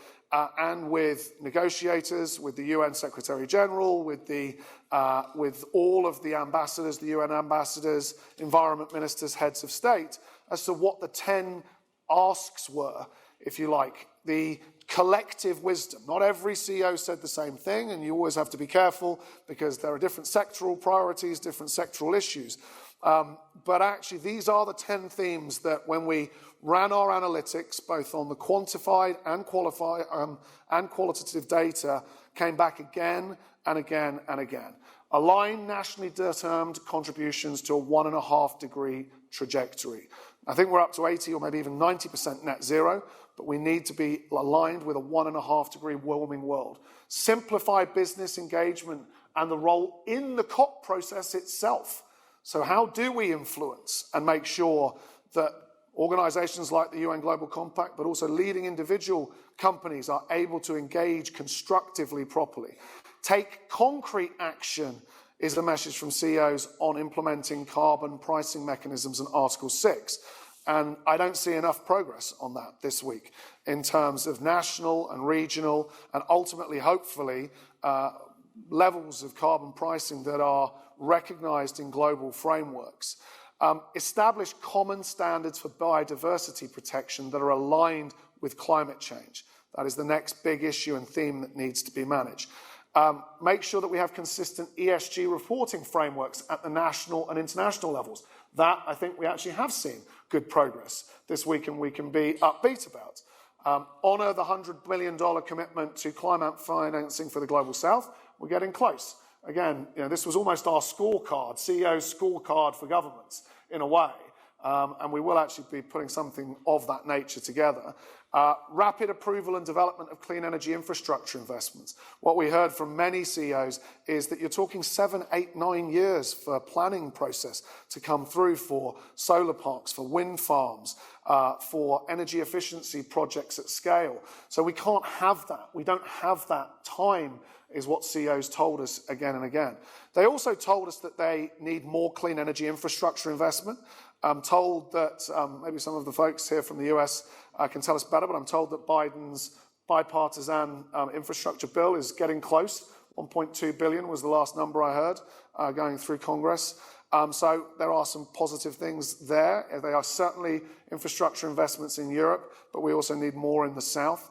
and with negotiators, with the UN Secretary General, with all of the ambassadors, the UN ambassadors, environment ministers, heads of state, as to what the 10 asks were, if you like, the collective wisdom. Not every CEO said the same thing, and you always have to be careful because there are different sectoral priorities, different sectoral issues. But actually, these are the 10 themes that when we ran our analytics, both on the quantified and qualitative data, came back again and again and again. Align nationally determined contributions to a 1.5 degree trajectory. I think we're up to 80 or maybe even 90% net zero, but we need to be aligned with a 1.5 degree warming world. Simplify business engagement and the role in the COP process itself. So how do we influence and make sure that organizations like the UN Global Compact, but also leading individual companies, are able to engage constructively properly? Take concrete action is the message from CEOs on implementing carbon pricing mechanisms in Article 6. And I don't see enough progress on that this week in terms of national and regional and ultimately, hopefully, levels of carbon pricing that are recognized in global frameworks. Establish common standards for biodiversity protection that are aligned with climate change. That is the next big issue and theme that needs to be managed. Make sure that we have consistent ESG reporting frameworks at the national and international levels. That, I think, we actually have seen good progress this week and we can be upbeat about. Honour the $100 billion commitment to climate financing for the Global South. We're getting close. Again, this was almost our scorecard, CEO's scorecard for governments, in a way. and we will actually be putting something of that nature together. Rapid approval and development of clean energy infrastructure investments. What we heard from many CEOs is that you're talking 7, 8, 9 years for planning process to come through for solar parks, for wind farms, for energy efficiency projects at scale. So we can't have that. We don't have that time, is what CEOs told us again and again. They also told us that they need more clean energy infrastructure investment. I'm told that, maybe some of the folks here from the US can tell us better, but I'm told that Biden's bipartisan infrastructure bill is getting close. 1.2 billion was the last number I heard going through Congress. So there are some positive things there. There are certainly infrastructure investments in Europe, but we also need more in the South.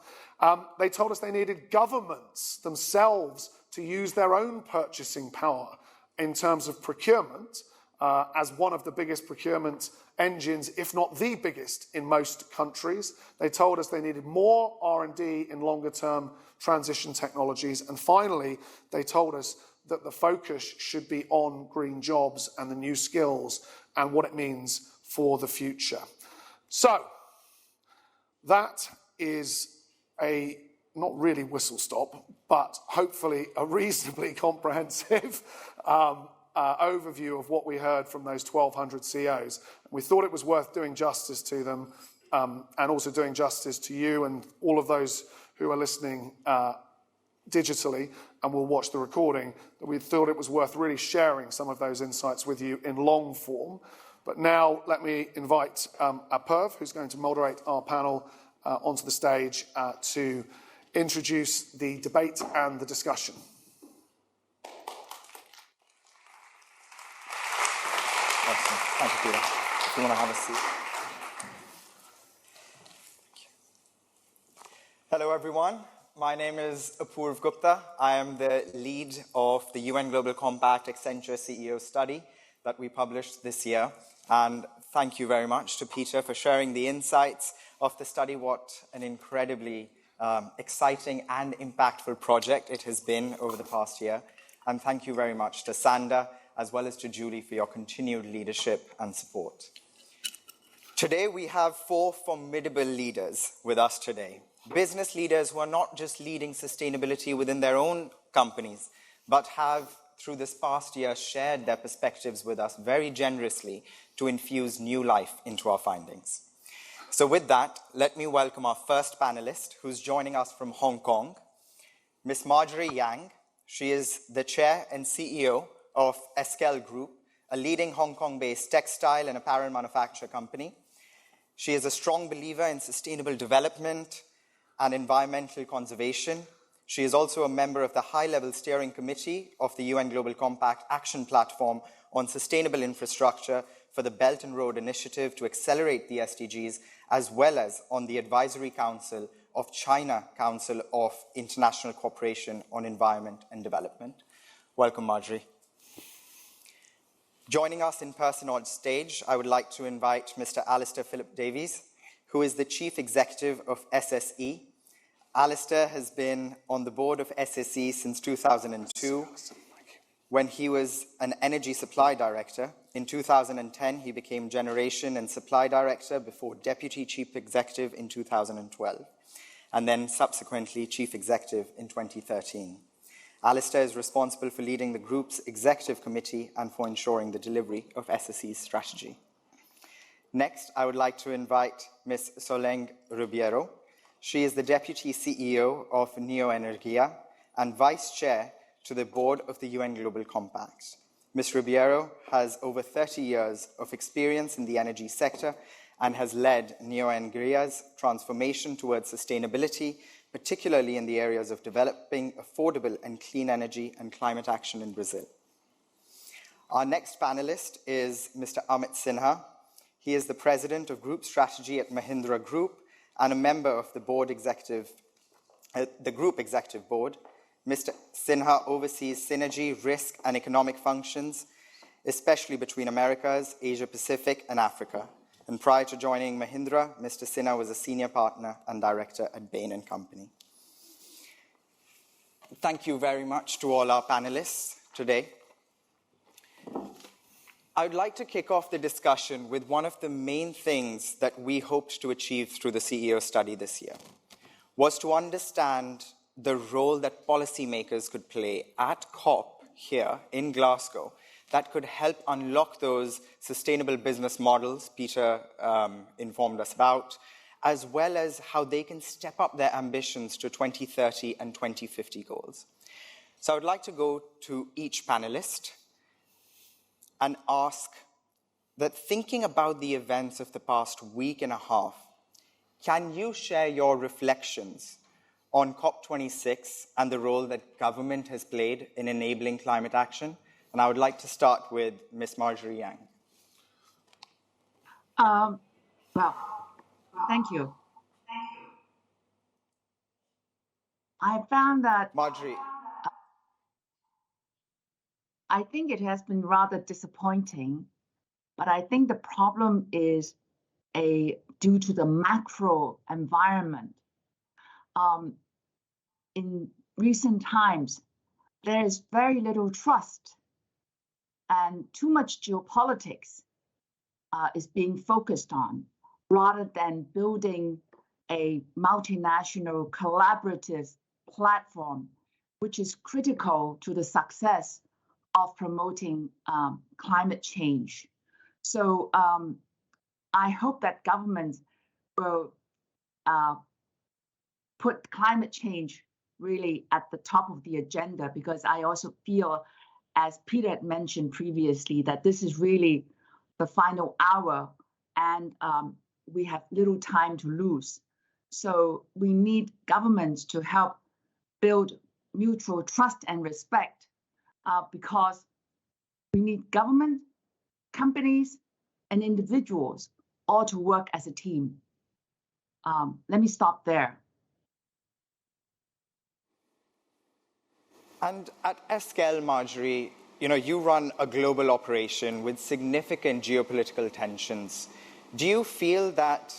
They told us they needed governments themselves to use their own purchasing power in terms of procurement, as one of the biggest procurement engines, if not the biggest, in most countries. They told us they needed more R&D in longer-term transition technologies. And finally, they told us that the focus should be on green jobs and the new skills and what it means for the future. So, that is a, not really whistle stop, but hopefully a reasonably comprehensive overview of what we heard from those 1,200 CEOs. We thought it was worth doing justice to them, and also doing justice to you and all of those who are listening digitally and will watch the recording, that we thought it was worth really sharing some of those insights with you in long form. But now let me invite Apoorv, who's going to moderate our panel, onto the stage to introduce the debate and the discussion. Excellent. Thank you, Peter. If you want to have a seat. Hello, everyone. My name is Apoorv Gupta. I am the lead of the UN Global Compact Accenture CEO study that we published this year. And thank you very much to Peter for sharing the insights of the study. What an incredibly exciting and impactful project it has been over the past year. And thank you very much to Sander, as well as to Julie, for your continued leadership and support. Today, we have 4 formidable leaders with us today. Business leaders who are not just leading sustainability within their own companies, but have, through this past year, shared their perspectives with us very generously to infuse new life into our findings. So with that, let me welcome our first panelist, who's joining us from Hong Kong, Ms. Marjorie Yang. She is the chair and CEO of Eskel Group, a leading Hong Kong-based textile and apparel manufacturer company. She is a strong believer in sustainable development and environmental conservation. She is also a member of the high-level steering committee of the UN Global Compact Action Platform on Sustainable Infrastructure for the Belt and Road Initiative to accelerate the SDGs, as well as on the Advisory Council of China Council of International Cooperation on Environment and Development. Welcome, Marjorie. Joining us in person on stage, I would like to invite Mr. Alistair Philip Davies, who is the Chief Executive of SSE. Alistair has been on the board of SSE since 2002, when he was an Energy Supply Director. In 2010, he became Generation and Supply Director before Deputy Chief Executive in 2012, and then subsequently Chief Executive in 2013. Alistair is responsible for leading the group's executive committee and for ensuring the delivery of SSE's strategy. Next, I would like to invite Ms. Solange Ribeiro. She is the Deputy CEO of Neoenergia and Vice Chair to the Board of the UN Global Compact. Ms. Ribeiro has over 30 years of experience in the energy sector and has led Neoenergia's transformation towards sustainability, particularly in the areas of developing affordable and clean energy and climate action in Brazil. Our next panelist is Mr. Amit Sinha. He is the President of Group Strategy at Mahindra Group and a member of the Group Executive Board. Mr. Sinha oversees synergy, risk, and economic functions, especially between Americas, Asia Pacific, and Africa. And prior to joining Mahindra, Mr. Sinha was a senior partner and director at Bain & Company. Thank you very much to all our panelists today. I would like to kick off the discussion with one of the main things that we hoped to achieve through the CEO study this year, was to understand the role that policymakers could play at COP here in Glasgow that could help unlock those sustainable business models Peter informed us about, as well as how they can step up their ambitions to 2030 and 2050 goals. So I would like to go to each panelist and ask that, thinking about the events of the past week and a half, can you share your reflections on COP26 and the role that government has played in enabling climate action? And I would like to start with Ms. Marjorie Yang. Well, thank you. I found that Marjorie. I think it has been rather disappointing, but I think the problem is due to the macro environment. In recent times, there is very little trust and too much geopolitics is being focused on, rather than building a multinational collaborative platform, which is critical to the success of promoting climate change. So I hope that governments will put climate change really at the top of the agenda, because I also feel, as Peter had mentioned previously, that this is really the final hour and we have little time to lose. So we need governments to help build mutual trust and respect, because we need government, companies, and individuals all to work as a team. Let me stop there. And at Eskel, Marjorie, you run a global operation with significant geopolitical tensions. Do you feel that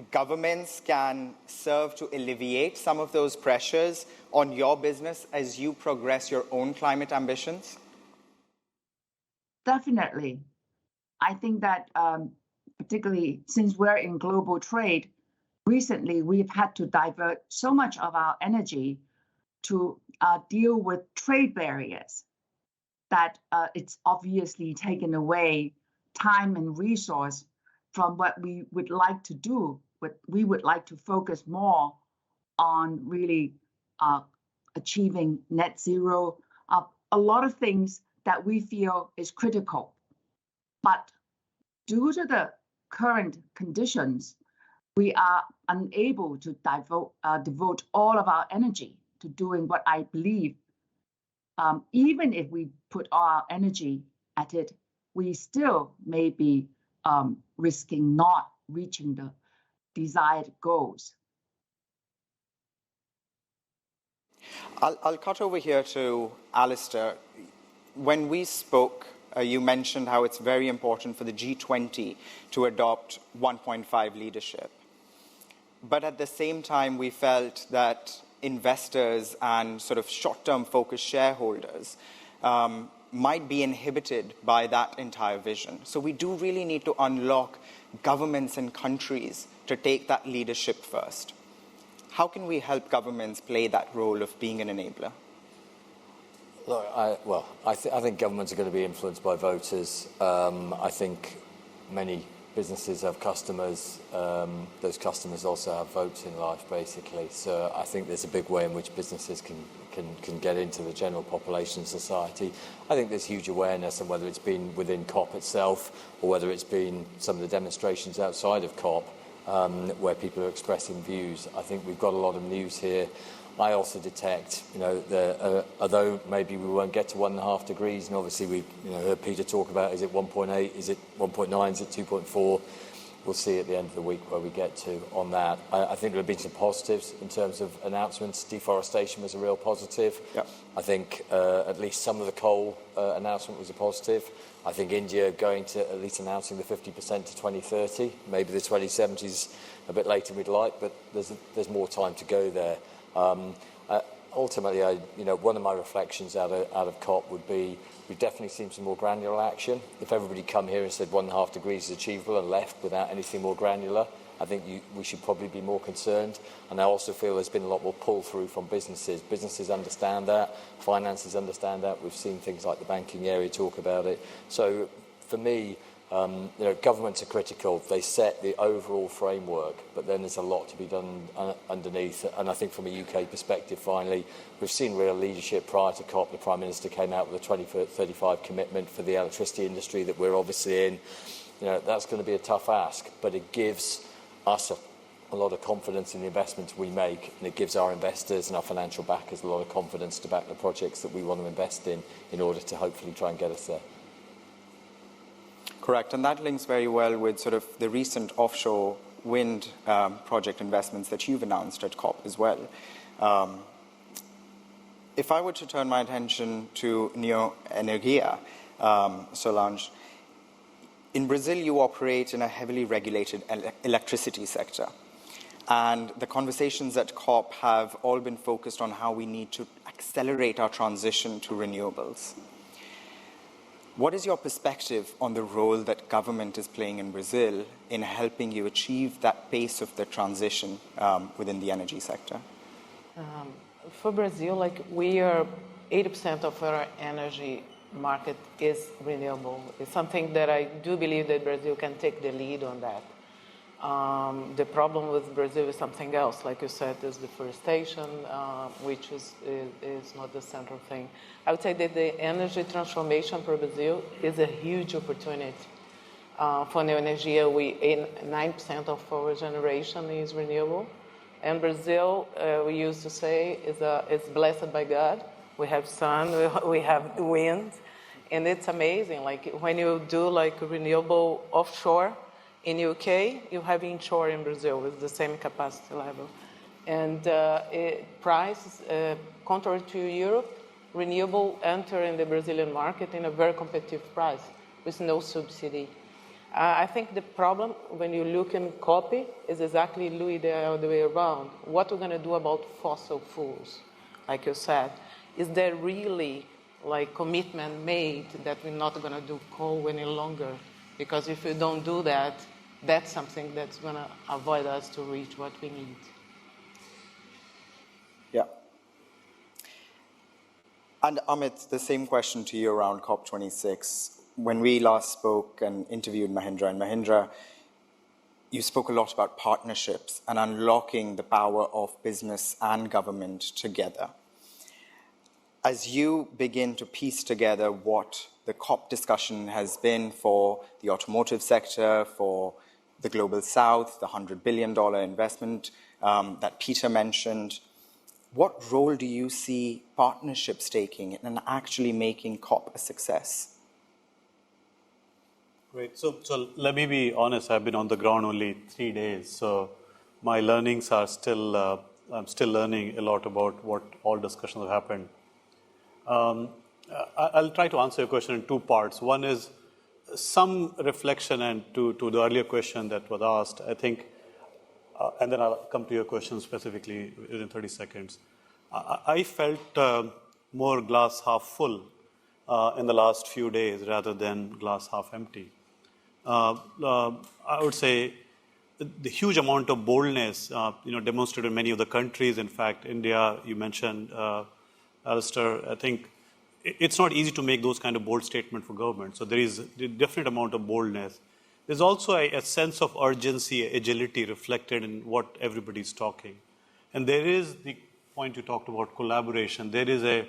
governments can serve to alleviate some of those pressures on your business as you progress your own climate ambitions? Definitely. I think that particularly since we're in global trade, recently we've had to divert so much of our energy to deal with trade barriers that it's obviously taken away time and resource from what we would like to do. But we would like to focus more on really achieving net zero, a lot of things that we feel is critical. But due to the current conditions, we are unable to devote all of our energy to doing what I believe, even if we put our energy at it, we still may be risking not reaching the desired goals. I'll cut over here to Alistair. When we spoke, you mentioned how it's very important for the G20 to adopt 1.5 leadership. But at the same time, we felt that investors and sort of short-term focused shareholders might be inhibited by that entire vision. So we do really need to unlock governments and countries to take that leadership first. How can we help governments play that role of being an enabler? Look, I think governments are going to be influenced by voters. I think many businesses have customers. Those customers also have votes in life, basically. So I think there's a big way in which businesses can get into the general population of society. I think there's huge awareness, and whether it's been within COP itself or whether it's been some of the demonstrations outside of COP where people are expressing views. I think we've got a lot of news here. I also detect, although maybe we won't get to 1.5 degrees, and obviously we heard Peter talk about, is it 1.8, is it 1.9, is it 2.4? We'll see at the end of the week where we get to on that. I think there have been some positives in terms of announcements. Deforestation was a real positive. Yep. I think at least some of the coal announcement was a positive. I think India going to at least announcing the 50% to 2030. Maybe the 2070s a bit later than we'd like, but there's more time to go there. ultimately, one of my reflections out of COP would be we've definitely seen some more granular action. If everybody come here and said 1.5 degrees is achievable and left without anything more granular, I think we should probably be more concerned. And I also feel there's been a lot more pull-through from businesses. Businesses understand that. Finances understand that. We've seen things like the banking area talk about it. So for me, governments are critical. They set the overall framework, but then there's a lot to be done underneath. And I think from a UK perspective, finally, we've seen real leadership prior to COP. The Prime Minister came out with a 2035 commitment for the electricity industry that we're obviously in. That's going to be a tough ask, but it gives us a lot of confidence in the investments we make, and it gives our investors and our financial backers a lot of confidence to back the projects that we want to invest in order to hopefully try and get us there. Correct, and that links very well with sort of the recent offshore wind project investments that you've announced at COP as well. If I were to turn my attention to Neoenergia, Solange, in Brazil you operate in a heavily regulated electricity sector, and the conversations at COP have all been focused on how we need to accelerate our transition to renewables. What is your perspective on the role that government is playing in Brazil in helping you achieve that pace of the transition within the energy sector? For Brazil, we are 80% of our energy market is renewable. It's something that I do believe that Brazil can take the lead on that. The problem with Brazil is something else, like you said, is deforestation, which is not the central thing. I would say that the energy transformation for Brazil is a huge opportunity. For Neoenergia, 9% of our generation is renewable. And Brazil, we used to say, is blessed by God. We have sun, we have wind, and it's amazing. When you do renewable offshore in UK, you have inshore in Brazil with the same capacity level. And price, contrary to Europe, renewable enter in the Brazilian market in a very competitive price with no subsidy. I think the problem when you look in copy is exactly, Louis, the other way around. What we're going to do about fossil fuels, like you said. Is there really commitment made that we're not going to do coal any longer? Because if we don't do that, that's something that's going to avoid us to reach what we need. Yeah. And Amit, the same question to you around COP26. When we last spoke and interviewed Mahindra and Mahindra, you spoke a lot about partnerships and unlocking the power of business and government together. As you begin to piece together what the COP discussion has been for the automotive sector, for the Global South, the $100 billion investment that Peter mentioned, what role do you see partnerships taking in actually making COP a success? Great. So let me be honest, I've been on the ground only 3 days, so my learnings are still, I'm still learning a lot about what all discussions have happened. I'll try to answer your question in two parts. One is some reflection and to the earlier question that was asked, I think, and then I'll come to your question specifically within 30 seconds. I felt more glass half full in the last few days rather than glass half empty. I would say the huge amount of boldness, demonstrated in many of the countries. In fact, India, you mentioned, Alistair, I think it's not easy to make those kind of bold statements for government. So there is a definite amount of boldness. There's also a sense of urgency, agility reflected in what everybody's talking. And there is the point you talked about, collaboration. There is a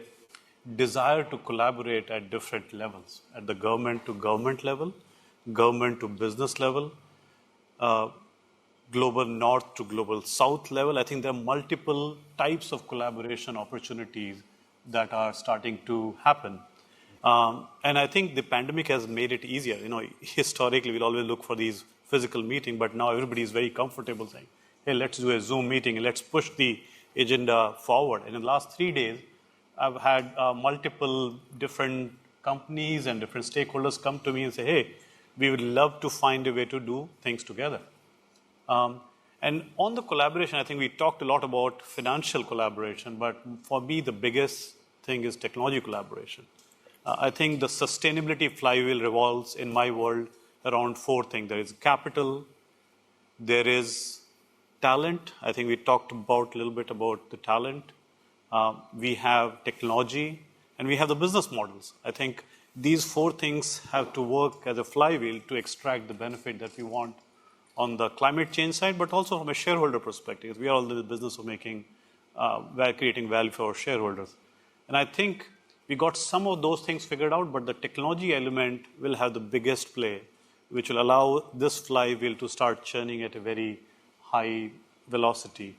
desire to collaborate at different levels, at the government to government level, government to business level, global north to global south level. I think there are multiple types of collaboration opportunities that are starting to happen. And I think the pandemic has made it easier. Historically, we'll always look for these physical meetings, but now everybody is very comfortable saying, hey, let's do a Zoom meeting and let's push the agenda forward. And in the last 3 days, I've had multiple different companies and different stakeholders come to me and say, hey, we would love to find a way to do things together. And on the collaboration, I think we talked a lot about financial collaboration, but for me, the biggest thing is technology collaboration. I think the sustainability flywheel revolves in my world around four things. There is capital, there is talent. I think we talked about a little bit about the talent. We have technology, and we have the business models. I think these four things have to work as a flywheel to extract the benefit that we want on the climate change side, but also from a shareholder perspective. We are all in the business of creating value for our shareholders. And I think we got some of those things figured out, but the technology element will have the biggest play, which will allow this flywheel to start churning at a very high velocity.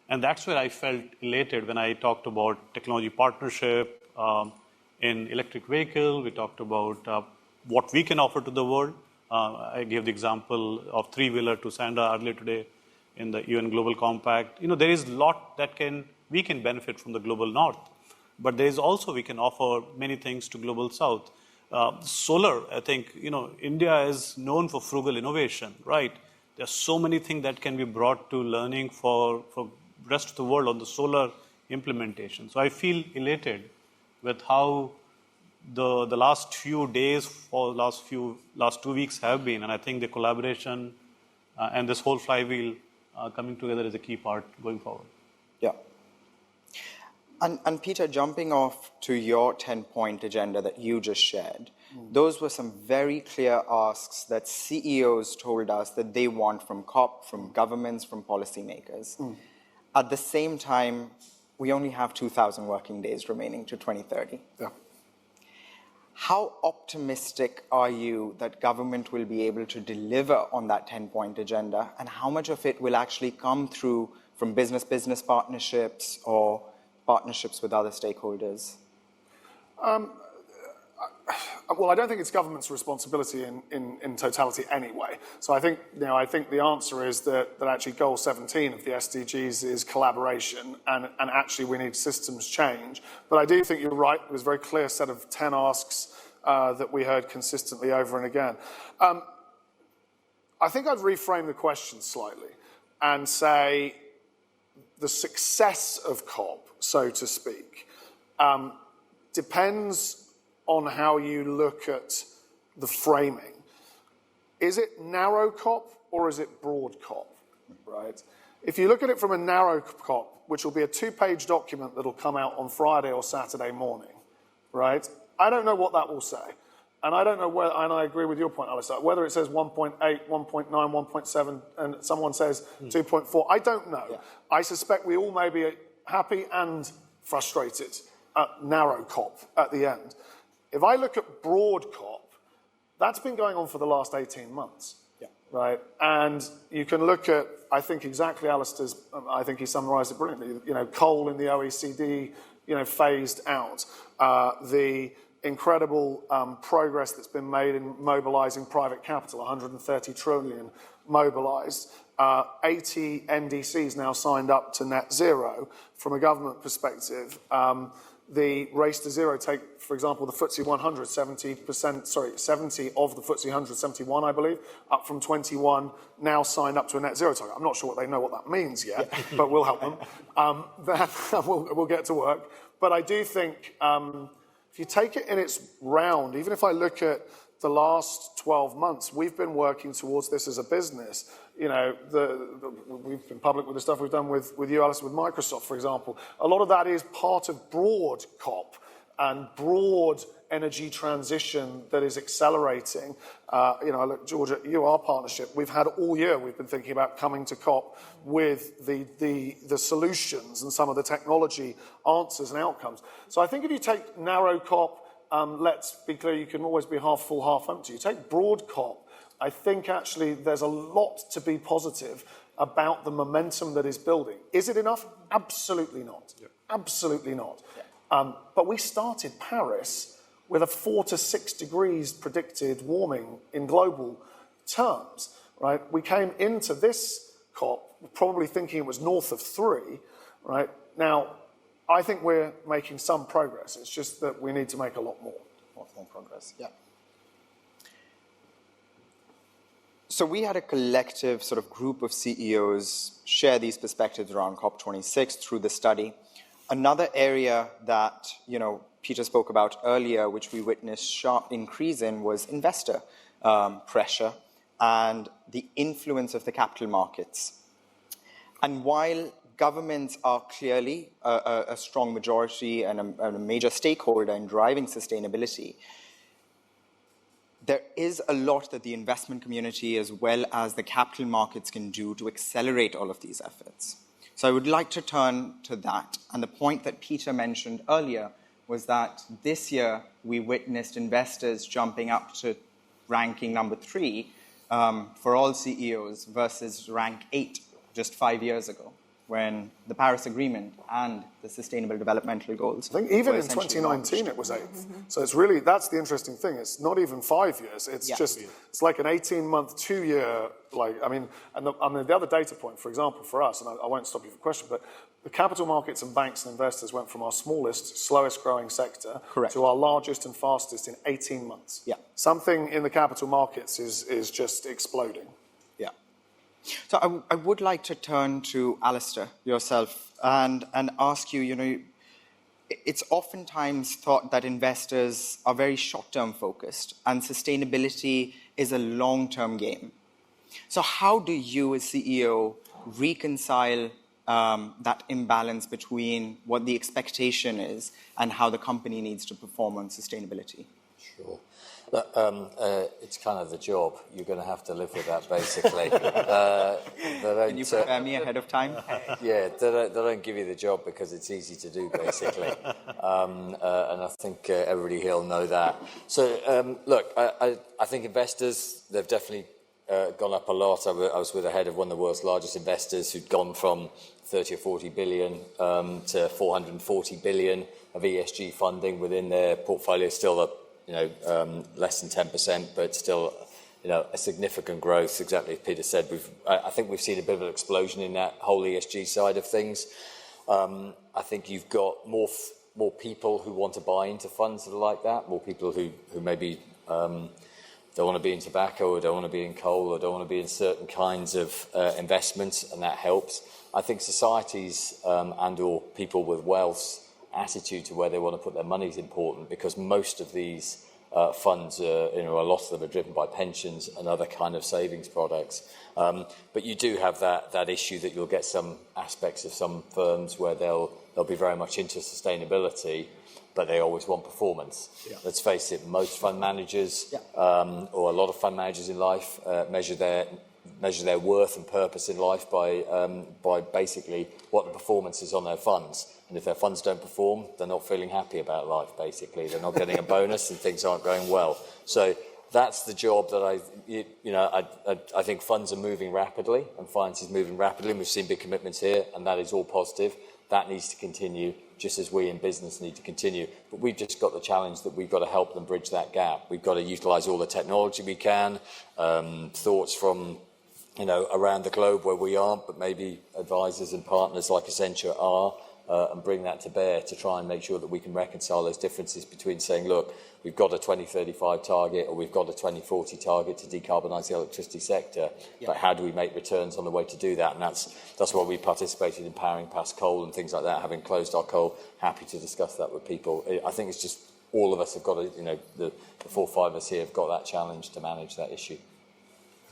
And that's where I felt elated when I talked about technology partnership in electric vehicle. We talked about what we can offer to the world. I gave the example of three-wheeler to Sandra earlier today in the UN Global Compact. There is a lot that we can benefit from the global north, but there is also we can offer many things to global south. Solar, I think, India is known for frugal innovation, right? There are so many things that can be brought to learning for the rest of the world on the solar implementation. So I feel elated with how the last few days or last 2 weeks have been, and I think the collaboration and this whole flywheel coming together is a key part going forward. Yeah. And Peter, jumping off to your 10-point agenda that you just shared, those were some very clear asks that CEOs told us that they want from COP, from governments, from policymakers. At the same time, we only have 2,000 working days remaining to 2030. Yeah. How optimistic are you that government will be able to deliver on that 10-point agenda, and how much of it will actually come through from business-business partnerships or partnerships with other stakeholders? Well, I don't think it's government's responsibility in totality anyway. So I think the answer is that actually goal 17 of the SDGs is collaboration, and actually we need systems change. But I do think you're right. It was a very clear set of 10 asks that we heard consistently over and again. I think I'd reframe the question slightly and say the success of COP, so to speak, depends on how you look at the framing. Is it narrow COP or is it broad COP, right? If you look at it from a narrow COP, which will be a 2-page document that'll come out on Friday or Saturday morning, right? I don't know what that will say. And I don't know whether, and I agree with your point, Alistair, whether it says 1.8, 1.9, 1.7, and someone says 2.4, I don't know. Yeah. I suspect we all may be happy and frustrated at narrow COP at the end. If I look at broad COP, that's been going on for the last 18 months, right? And you can look at, I think exactly Alistair's, I think he summarised it brilliantly, coal in the OECD, phased out. The incredible progress that's been made in mobilising private capital, 130 trillion mobilised. 80 NDCs now signed up to net zero. From a government perspective, the race to zero take, for example, the FTSE 100, 70 of the FTSE 100, 71, I believe, up from 21, now signed up to a net zero target. I'm not sure they know what that means yet, but we'll help them. We'll get to work. But I do think if you take it in its round, even if I look at the last 12 months, we've been working towards this as a business. We've been public with the stuff we've done with you, Alistair, with Microsoft, for example. A lot of that is part of broad COP and broad energy transition that is accelerating. Look, George, at you, our partnership, we've had all year, we've been thinking about coming to COP with the solutions and some of the technology answers and outcomes. So I think if you take narrow COP, let's be clear, you can always be half full, half empty. You take broad COP, I think actually there's a lot to be positive about the momentum that is building. Is it enough? Absolutely not. Yeah. Absolutely not. Yeah. But we started Paris with a 4 to 6 degrees predicted warming in global terms, right? We came into this COP probably thinking it was north of 3, right? Now, I think we're making some progress. It's just that we need to make a lot more progress. Yeah. So we had a collective sort of group of CEOs share these perspectives around COP26 through the study. Another area that, Peter spoke about earlier, which we witnessed sharp increase in, was investor pressure and the influence of the capital markets. And while governments are clearly a strong majority and a major stakeholder in driving sustainability, there is a lot that the investment community as well as the capital markets can do to accelerate all of these efforts. So I would like to turn to that. And the point that Peter mentioned earlier was that this year we witnessed investors jumping up to ranking number 3 for all CEOs versus rank 8 just 5 years ago, when the Paris Agreement and the Sustainable Developmental Goals. I think even in 2019 it was 8th. So it's really, that's the interesting thing. It's not even 5 years. It's it's like an 18-month, 2-year, and the other data point, for example, for us, and I won't stop you for a question, but the capital markets and banks and investors went from our smallest, slowest growing sector to our largest and fastest in 18 months. Yeah. Something in the capital markets is just exploding. So I would like to turn to Alistair, yourself, and ask you, it's oftentimes thought that investors are very short-term focused and sustainability is a long-term game. So how do you as CEO reconcile that imbalance between what the expectation is and how the company needs to perform on sustainability? Sure. It's kind of the job. You're going to have to live with that, basically. Can you prepare me ahead of time? Yeah, they don't give you the job because it's easy to do, basically. And I think everybody here will know that. So, look, I think investors, they've definitely gone up a lot. I was with the head of one of the world's largest investors who'd gone from 30 or 40 billion to 440 billion of ESG funding within their portfolio, still up, less than 10%, but still, a significant growth. Exactly as Peter said, I think we've seen a bit of an explosion in that whole ESG side of things. I think you've got more people who want to buy into funds that are like that, more people who maybe don't want to be in tobacco or don't want to be in coal or don't want to be in certain kinds of investments, and that helps. I think societies and or people with wealth attitude to where they want to put their money is important, because most of these funds, a lot of them are driven by pensions and other kind of savings products. But you do have that issue that you'll get some aspects of some firms where they'll be very much into sustainability, but they always want performance. Yeah. Let's face it, most fund managers, or a lot of fund managers in life, measure their worth and purpose in life by basically what the performance is on their funds. And if their funds don't perform, they're not feeling happy about life, basically. They're not getting a bonus and things aren't going well. So that's the job that I think funds are moving rapidly and finance is moving rapidly. And we've seen big commitments here, and that is all positive. That needs to continue, just as we in business need to continue. But we've just got the challenge that we've got to help them bridge that gap. We've got to utilise all the technology we can, thoughts from around the globe where we aren't, but maybe advisors and partners like Accenture are, and bring that to bear to try and make sure that we can reconcile those differences between saying, look, we've got a 2035 target or we've got a 2040 target to decarbonise the electricity sector, but how do we make returns on the way to do that? And that's why we participated in Powering Past Coal and things like that, having closed our coal, happy to discuss that with people. I think it's just all of us have got to, the 4 or 5 of us here have got that challenge to manage that issue.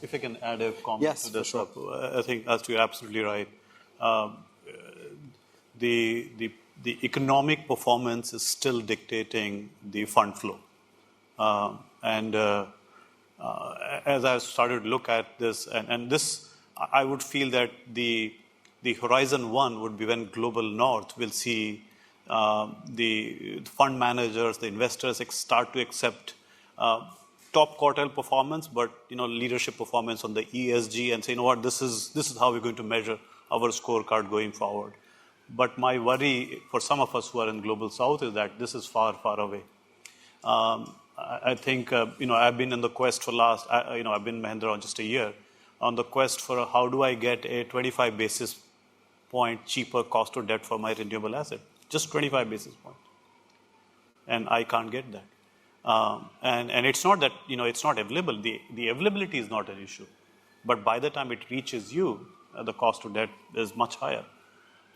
If I can add a comment to this, sure. I think as you're absolutely right. The economic performance is still dictating the fund flow. As I started to look at this, and this, I would feel that the horizon one would be when Global North will see the fund managers, the investors start to accept top quartile performance, but leadership performance on the ESG, and say, this is how we're going to measure our scorecard going forward. But my worry for some of us who are in Global South is that this is far, far away. I think, I've been in the quest for I've been in Mahindra just a year, on the quest for how do I get a 25 basis point cheaper cost of debt for my renewable asset. Just 25 basis points. And I can't get that. And it's not that, it's not available. The availability is not an issue. but by the time it reaches you, the cost of debt is much higher.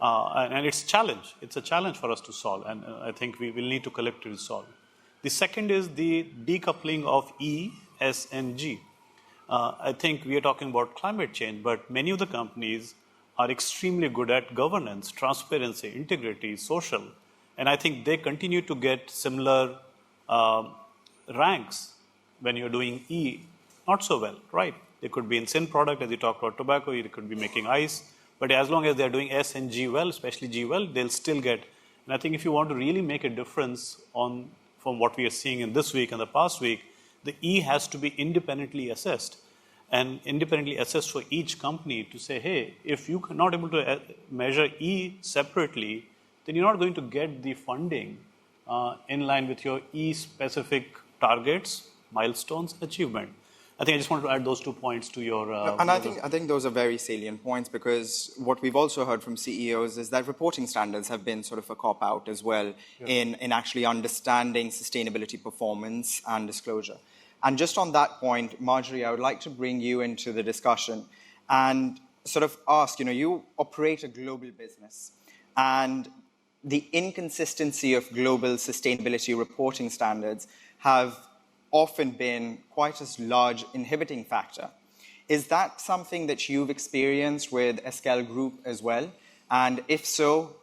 And it's a challenge. It's a challenge for us to solve, and I think we will need to collectively solve. The second is the decoupling of E, S, and G. I think we are talking about climate change, but many of the companies are extremely good at governance, transparency, integrity, social, and I think they continue to get similar ranks when you're doing E, not so well, right? They could be in sin product, as you talked about tobacco, they could be making ice, but as long as they're doing S and G well, especially G well, they'll still get. And I think if you want to really make a difference from what we are seeing in this week and the past week, the E has to be independently assessed. And independently assessed for each company to say, hey, if you're not able to measure E separately, then you're not going to get the funding in line with your E-specific targets, milestones, achievement. I think I just wanted to add those 2 points to your... and I think those are very salient points, because what we've also heard from CEOs is that reporting standards have been sort of a cop-out as well in actually understanding sustainability performance and disclosure. And just on that point, Marjorie, I would like to bring you into the discussion and sort of ask, you operate a global business, and the inconsistency of global sustainability reporting standards have often been quite a large inhibiting factor. Is that something that you've experienced with Eskel Group as well? And if so,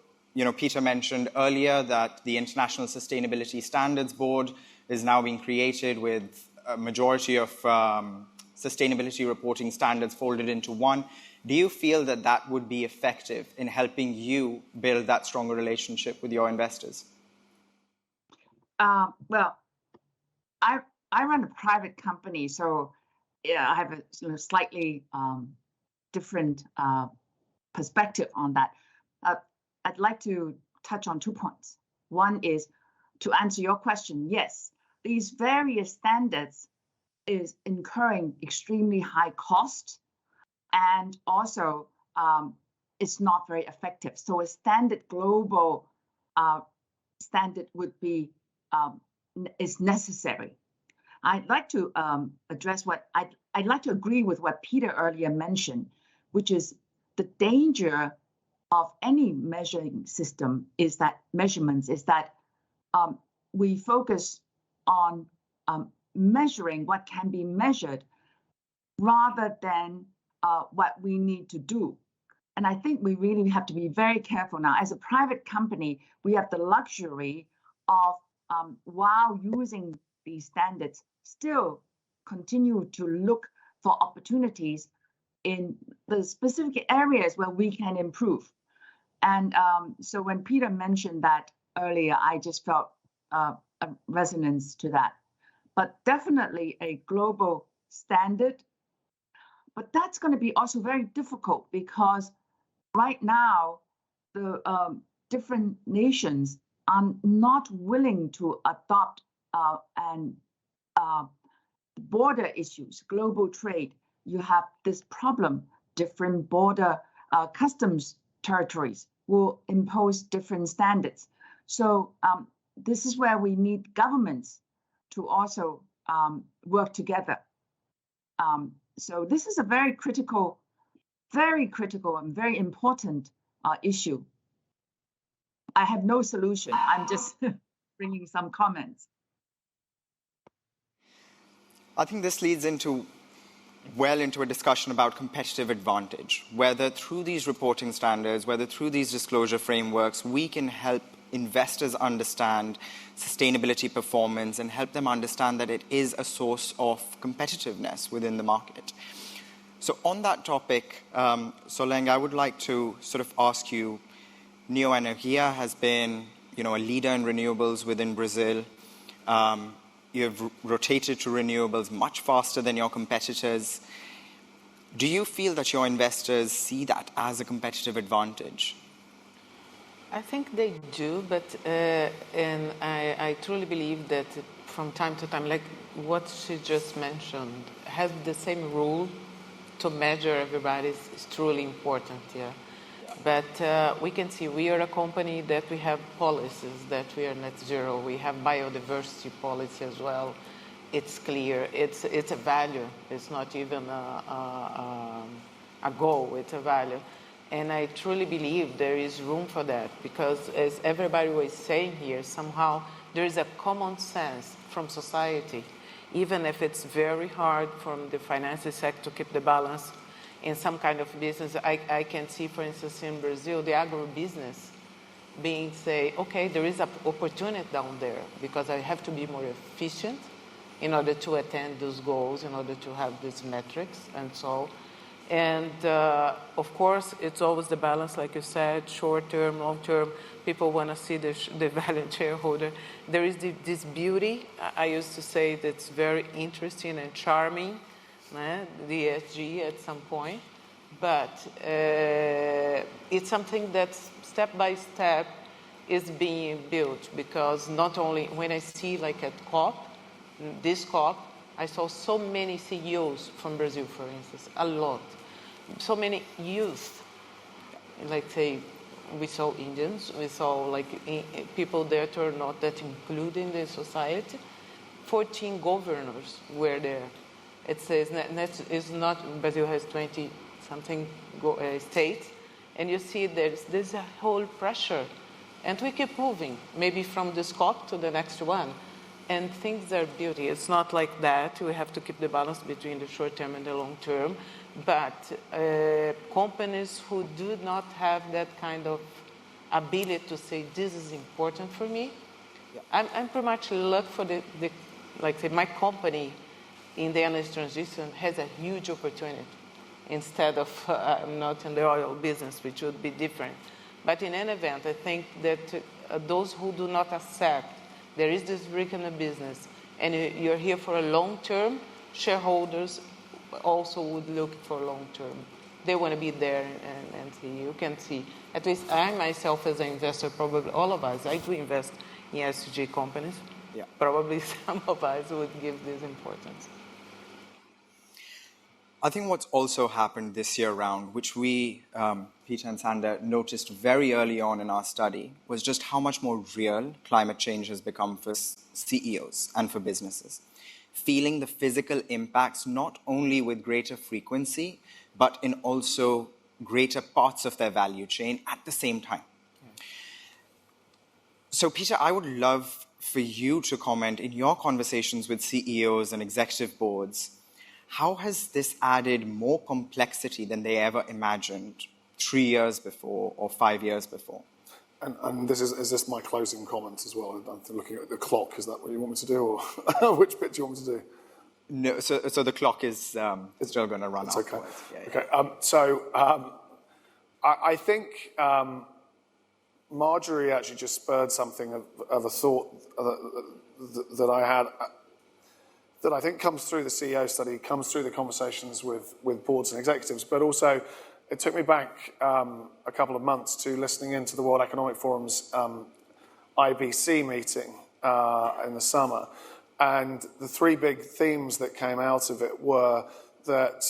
Peter mentioned earlier that the International Sustainability Standards Board is now being created with a majority of sustainability reporting standards folded into one. Do you feel that that would be effective in helping you build that stronger relationship with your investors? Well, I run a private company, so yeah, I have a slightly different perspective on that. I'd like to touch on 2 points. One is to answer your question. Yes, these various standards is incurring extremely high cost, and also it's not very effective. So a standard global standard would be is necessary. I'd like to address what I'd like to agree with what Peter earlier mentioned, which is the danger of any measuring system is that we focus on measuring what can be measured rather than what we need to do. And I think we really have to be very careful now. As a private company, we have the luxury of, while using these standards, still continue to look for opportunities in the specific areas where we can improve. And so when Peter mentioned that earlier, I just felt a resonance to that. But definitely a global standard. But that's going to be also very difficult, because right now the different nations are not willing to adopt border issues, global trade. You have this problem. Different border customs territories will impose different standards. So this is where we need governments to also work together. So this is a very critical and very important issue. I have no solution. I'm just bringing some comments. I think this leads into a discussion about competitive advantage, whether through these reporting standards, whether through these disclosure frameworks, we can help investors understand sustainability performance and help them understand that it is a source of competitiveness within the market. So on that topic, Soleng, I would like to sort of ask you, Neoenergia has been, a leader in renewables within Brazil. You have rotated to renewables much faster than your competitors. Do you feel that your investors see that as a competitive advantage? I think they do, but and I truly believe that from time to time, like what she just mentioned, has the same rule to measure everybody is truly important, yeah. But we can see we are a company that we have policies that we are net zero. We have biodiversity policy as well. it's clear. It's a value. It's not even a goal. It's a value. And I truly believe there is room for that because, as everybody was saying here, somehow there is a common sense from society, even if it's very hard from the financial sector to keep the balance in some kind of business. I can see, for instance, in Brazil, the agribusiness being say, okay, there is an opportunity down there because I have to be more efficient in order to attain those goals, in order to have these metrics and so. And of course, it's always the balance, like you said, short term, long term. People want to see the value shareholder. There is this beauty, I used to say, that's very interesting and charming, the ESG at some point. But it's something that step by step is being built because not only when I see like at COP, this COP, I saw so many CEOs from Brazil, for instance, a lot. So many youth, like say, we saw Indians, we saw like people that are not that included in the society. 14 governors were there. It says it's not, Brazil has 20-something states, and you see there's a whole pressure. And we keep moving, maybe from this COP to the next one. And things are beauty. It's not like that. We have to keep the balance between the short term and the long term. But companies who do not have that kind of ability to say, this is important for me, I'm pretty much lucky for like say, my company in the energy transition has a huge opportunity instead of I'm not in the oil business, which would be different. But in any event, I think that those who do not accept there is this risk in the business, and you're here for a long term, shareholders also would look for long term. They want to be there and see. You can see, at least I myself as an investor, probably all of us, I do invest in ESG companies. Yeah. Probably some of us would give this importance. I think what's also happened this year round, which we, Peter and Sander, noticed very early on in our study, was just how much more real climate change has become for CEOs and for businesses. Feeling the physical impacts not only with greater frequency, but in also greater parts of their value chain at the same time. Yeah. So, Peter, I would love for you to comment in your conversations with CEOs and executive boards. How has this added more complexity than they ever imagined 3 years before or 5 years before? And is this my closing comments as well? I'm looking at the clock. Is that what you want me to do, or which bit do you want me to do? No, so the clock is still going to run it's afterwards. Okay. Okay. I think Marjorie actually just spurred something of a thought that I had. That I think comes through the CEO study, comes through the conversations with boards and executives, but also it took me back a couple of months to listening into the World Economic Forum's IBC meeting in the summer. And the three big themes that came out of it were that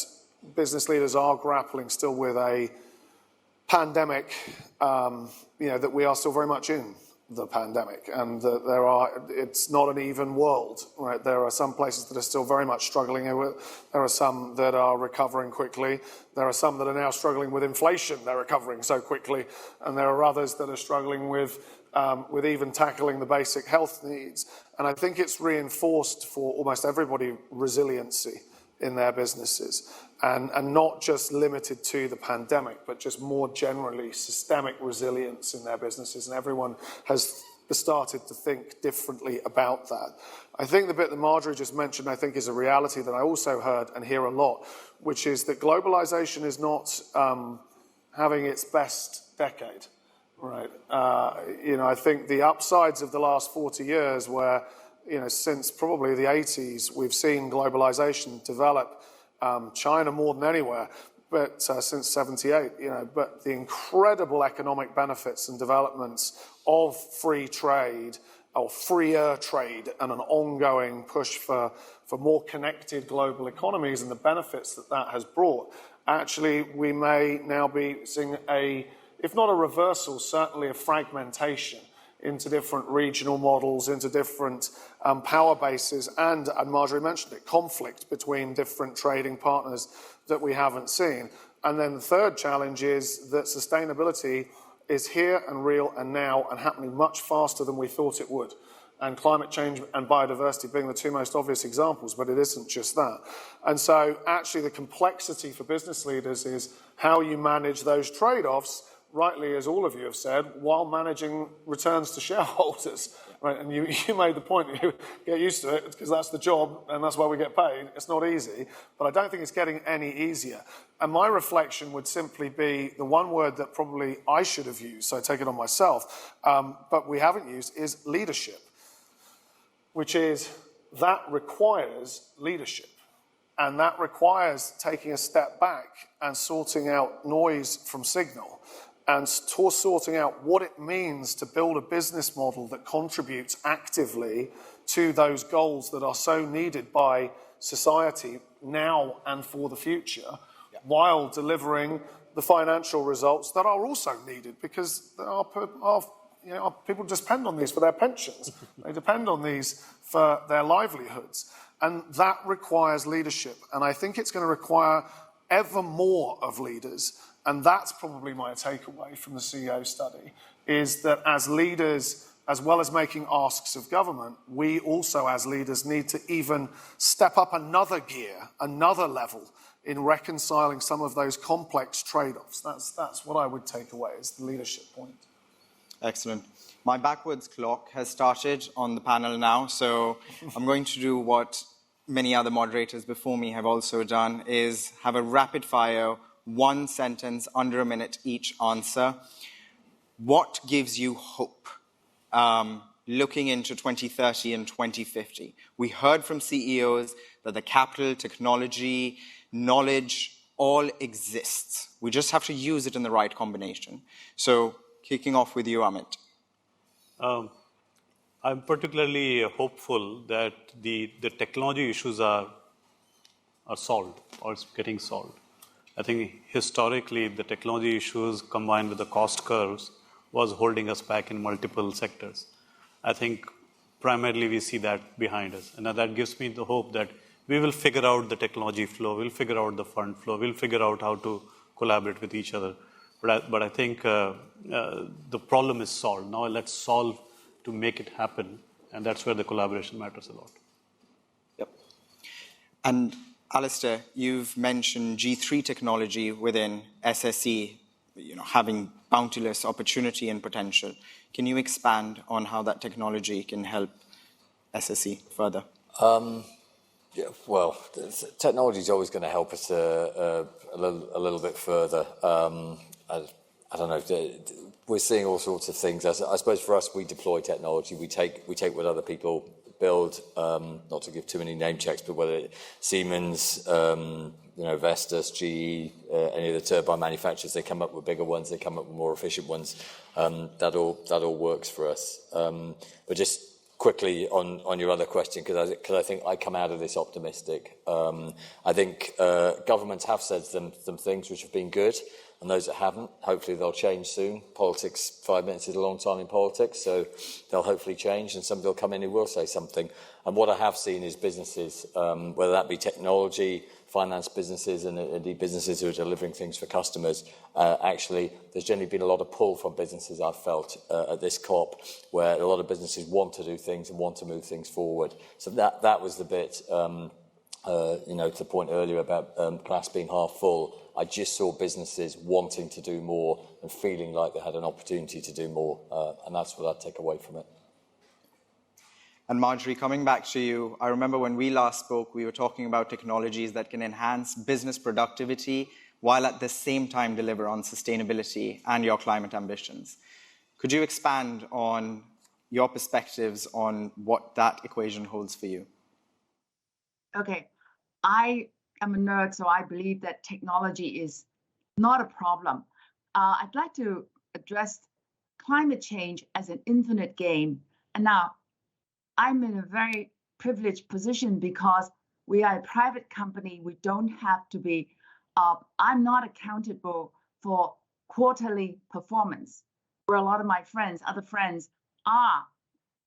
business leaders are grappling still with a pandemic, that we are still very much in the pandemic, and that it's not an even world, right? There are some places that are still very much struggling. There are some that are recovering quickly. There are some that are now struggling with inflation. They're recovering so quickly, and there are others that are struggling with even tackling the basic health needs. And I think it's reinforced for almost everybody resiliency in their businesses, and not just limited to the pandemic, but just more generally systemic resilience in their businesses, and everyone has started to think differently about that. I think the bit that Marjorie just mentioned, I think, is a reality that I also heard and hear a lot, which is that globalization is not having its best decade, right? I think the upsides of the last 40 years where, since probably the 80s, we've seen globalization develop, China more than anywhere, but since 78, but the incredible economic benefits and developments of free trade or freer trade and an ongoing push for more connected global economies and the benefits that has brought, actually we may now be seeing if not a reversal, certainly a fragmentation into different regional models, into different power bases, and Marjorie mentioned it, conflict between different trading partners that we haven't seen. And then the third challenge is that sustainability is here and real and now and happening much faster than we thought it would. And climate change and biodiversity being the two most obvious examples, but it isn't just that. And so actually the complexity for business leaders is how you manage those trade-offs, rightly as all of you have said, while managing returns to shareholders. Right? And you made the point, you get used to it because that's the job and that's why we get paid. It's not easy, but I don't think it's getting any easier. And my reflection would simply be the one word that probably I should have used, so I take it on myself, but we haven't used, is leadership, which is that requires leadership. And that requires taking a step back and sorting out noise from signal and sorting out what it means to build a business model that contributes actively to those goals that are so needed by society now and for the future, while delivering the financial results that are also needed, because people depend on these for their pensions. They depend on these for their livelihoods. And that requires leadership. And I think it's going to require ever more of leaders. And that's probably my takeaway from the CEO study, is that as leaders, as well as making asks of government, we also as leaders need to even step up another gear, another level in reconciling some of those complex trade-offs. That's what I would take away, is the leadership point. Excellent. My backwards clock has started on the panel now, so I'm going to do what many other moderators before me have also done, is have a rapid fire, one sentence, under a minute each answer. What gives you hope looking into 2030 and 2050? We heard from CEOs that the capital, technology, knowledge all exists. We just have to use it in the right combination. So kicking off with you, Amit. I'm particularly hopeful that the technology issues are solved, or it's getting solved. I think historically the technology issues combined with the cost curves was holding us back in multiple sectors. I think primarily we see that behind us. And that gives me the hope that we will figure out the technology flow, we'll figure out the fund flow, we'll figure out how to collaborate with each other. But I think the problem is solved. Now let's solve to make it happen. And that's where the collaboration matters a lot. Yep. And Alistair, you've mentioned G3 technology within SSE, having boundless opportunity and potential. Can you expand on how that technology can help SSE further? Yeah, well, technology is always going to help us a little bit further. I don't know. We're seeing all sorts of things. I suppose for us, we deploy technology. We take what other people build. Not to give too many name checks, but whether it's Siemens, Vestas, GE, any of the turbine manufacturers, they come up with bigger ones. They come up with more efficient ones. That all works for us. But just quickly on your other question, because I think I come out of this optimistic. I think governments have said some things which have been good, and those that haven't, hopefully they'll change soon. Politics, 5 minutes is a long time in politics, so they'll hopefully change, and somebody will come in who will say something. And what I have seen is businesses, whether that be technology, finance businesses, and indeed businesses who are delivering things for customers, actually, there's generally been a lot of pull from businesses, I've felt, at this COP, where a lot of businesses want to do things and want to move things forward. So that was the bit, to the point earlier about glass being half full. I just saw businesses wanting to do more and feeling like they had an opportunity to do more, and that's what I'd take away from it. And Marjorie, coming back to you, I remember when we last spoke, we were talking about technologies that can enhance business productivity while at the same time deliver on sustainability and your climate ambitions. Could you expand on your perspectives on what that equation holds for you? Okay, I am a nerd, so I believe that technology is not a problem. I'd like to address climate change as an infinite game. And now, I'm in a very privileged position because we are a private company. We don't have to be, I'm not accountable for quarterly performance, where a lot of my friends, other friends, are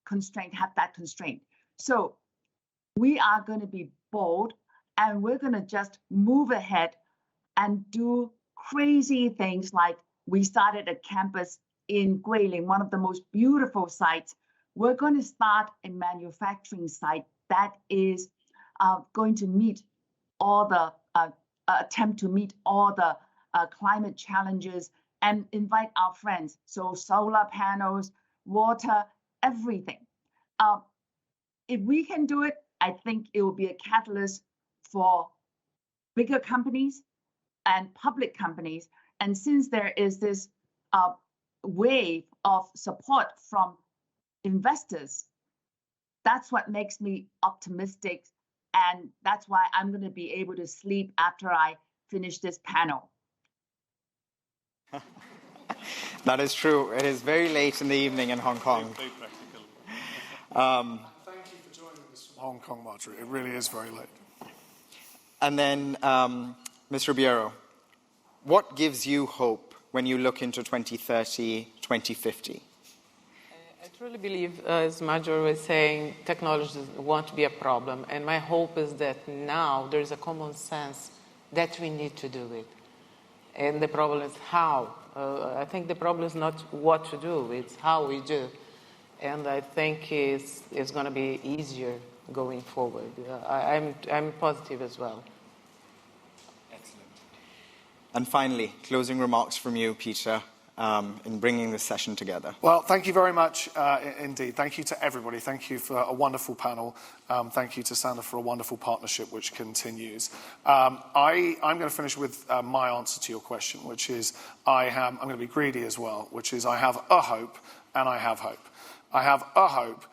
constrained, have that constraint. So we are going to be bold, and we're going to just move ahead and do crazy things like we started a campus in Guilin, one of the most beautiful sites. We're going to start a manufacturing site that is going to meet all the attempt to meet all the climate challenges and invite our friends. So solar panels, water, everything. If we can do it, I think it will be a catalyst for bigger companies and public companies. And since there is this wave of support from investors, that's what makes me optimistic. And that's why I'm going to be able to sleep after I finish this panel. That is true. It is very late in the evening in Hong Kong. Very practical. Thank you for joining us from Hong Kong, Marjorie. It really is very late. And then, Ms. Ribeiro, what gives you hope when you look into 2030, 2050? I truly believe, as Marjorie was saying, technology won't be a problem. And my hope is that now there's a common sense that we need to do it. And the problem is how. I think the problem is not what to do, it's how we do. And I think it's going to be easier going forward. I'm positive as well. Excellent. And finally, closing remarks from you, Peter, in bringing this session together. Well, thank you very much indeed. Thank you to everybody. Thank you for a wonderful panel. Thank you to Sander for a wonderful partnership which continues. I'm going to finish with my answer to your question, which is I'm going to be greedy as well, which is I have a hope and I have hope. I have a hope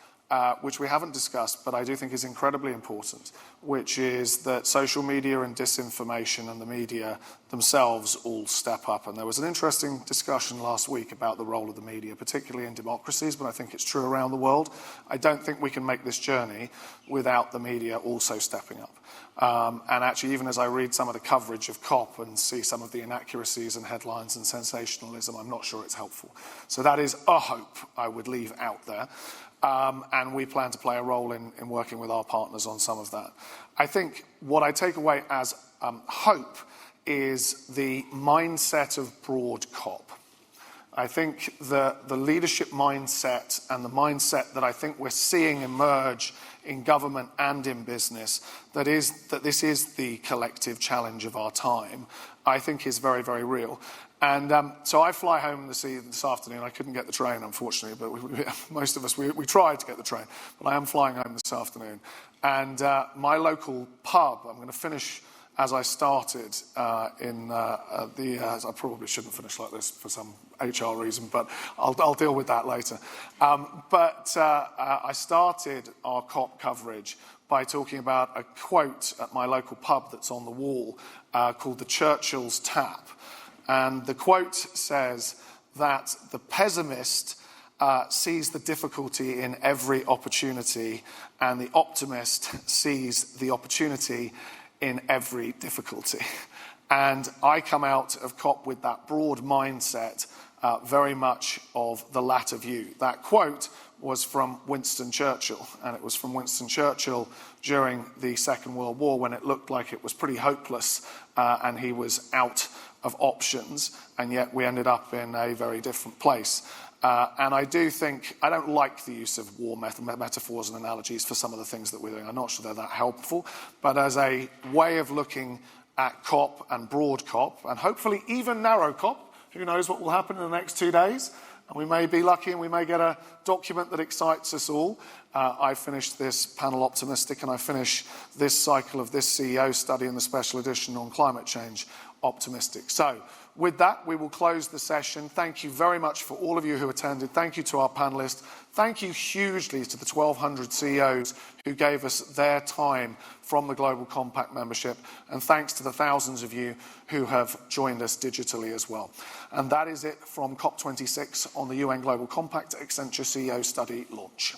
which we haven't discussed, but I do think is incredibly important, which is that social media and disinformation and the media themselves all step up. And there was an interesting discussion last week about the role of the media, particularly in democracies, but I think it's true around the world. I don't think we can make this journey without the media also stepping up. And actually, even as I read some of the coverage of COP and see some of the inaccuracies and headlines and sensationalism, I'm not sure it's helpful. So that is a hope I would leave out there. And we plan to play a role in working with our partners on some of that. I think what I take away as hope is the mindset of broad COP. I think the leadership mindset and the mindset that I think we're seeing emerge in government and in business, that this is the collective challenge of our time, I think is very, very real. And so I fly home this afternoon. I couldn't get the train, unfortunately, but most of us, we tried to get the train. But I am flying home this afternoon. And my local pub, I'm going to finish as I started I probably shouldn't finish like this for some HR reason, but I'll deal with that later. I started our COP coverage by talking about a quote at my local pub that's on the wall called the Churchill's Tap. And the quote says that the pessimist sees the difficulty in every opportunity, and the optimist sees the opportunity in every difficulty. And I come out of COP with that broad mindset, very much of the latter view. That quote was from Winston Churchill, and it was from Winston Churchill during the Second World War when it looked like it was pretty hopeless and he was out of options, and yet we ended up in a very different place. And I do think, I don't like the use of war metaphors and analogies for some of the things that we're doing. I'm not sure they're that helpful, but as a way of looking at COP and broad COP, and hopefully even narrow COP, who knows what will happen in the next 2 days, and we may be lucky and we may get a document that excites us all. I finished this panel optimistic, and I finish this cycle of this CEO study in the special edition on climate change optimistic. So with that, we will close the session. Thank you very much for all of you who attended. Thank you to our panelists. Thank you hugely to the 1,200 CEOs who gave us their time from the Global Compact membership. And thanks to the thousands of you who have joined us digitally as well. And that is it from COP26 on the UN Global Compact Accenture CEO study launch.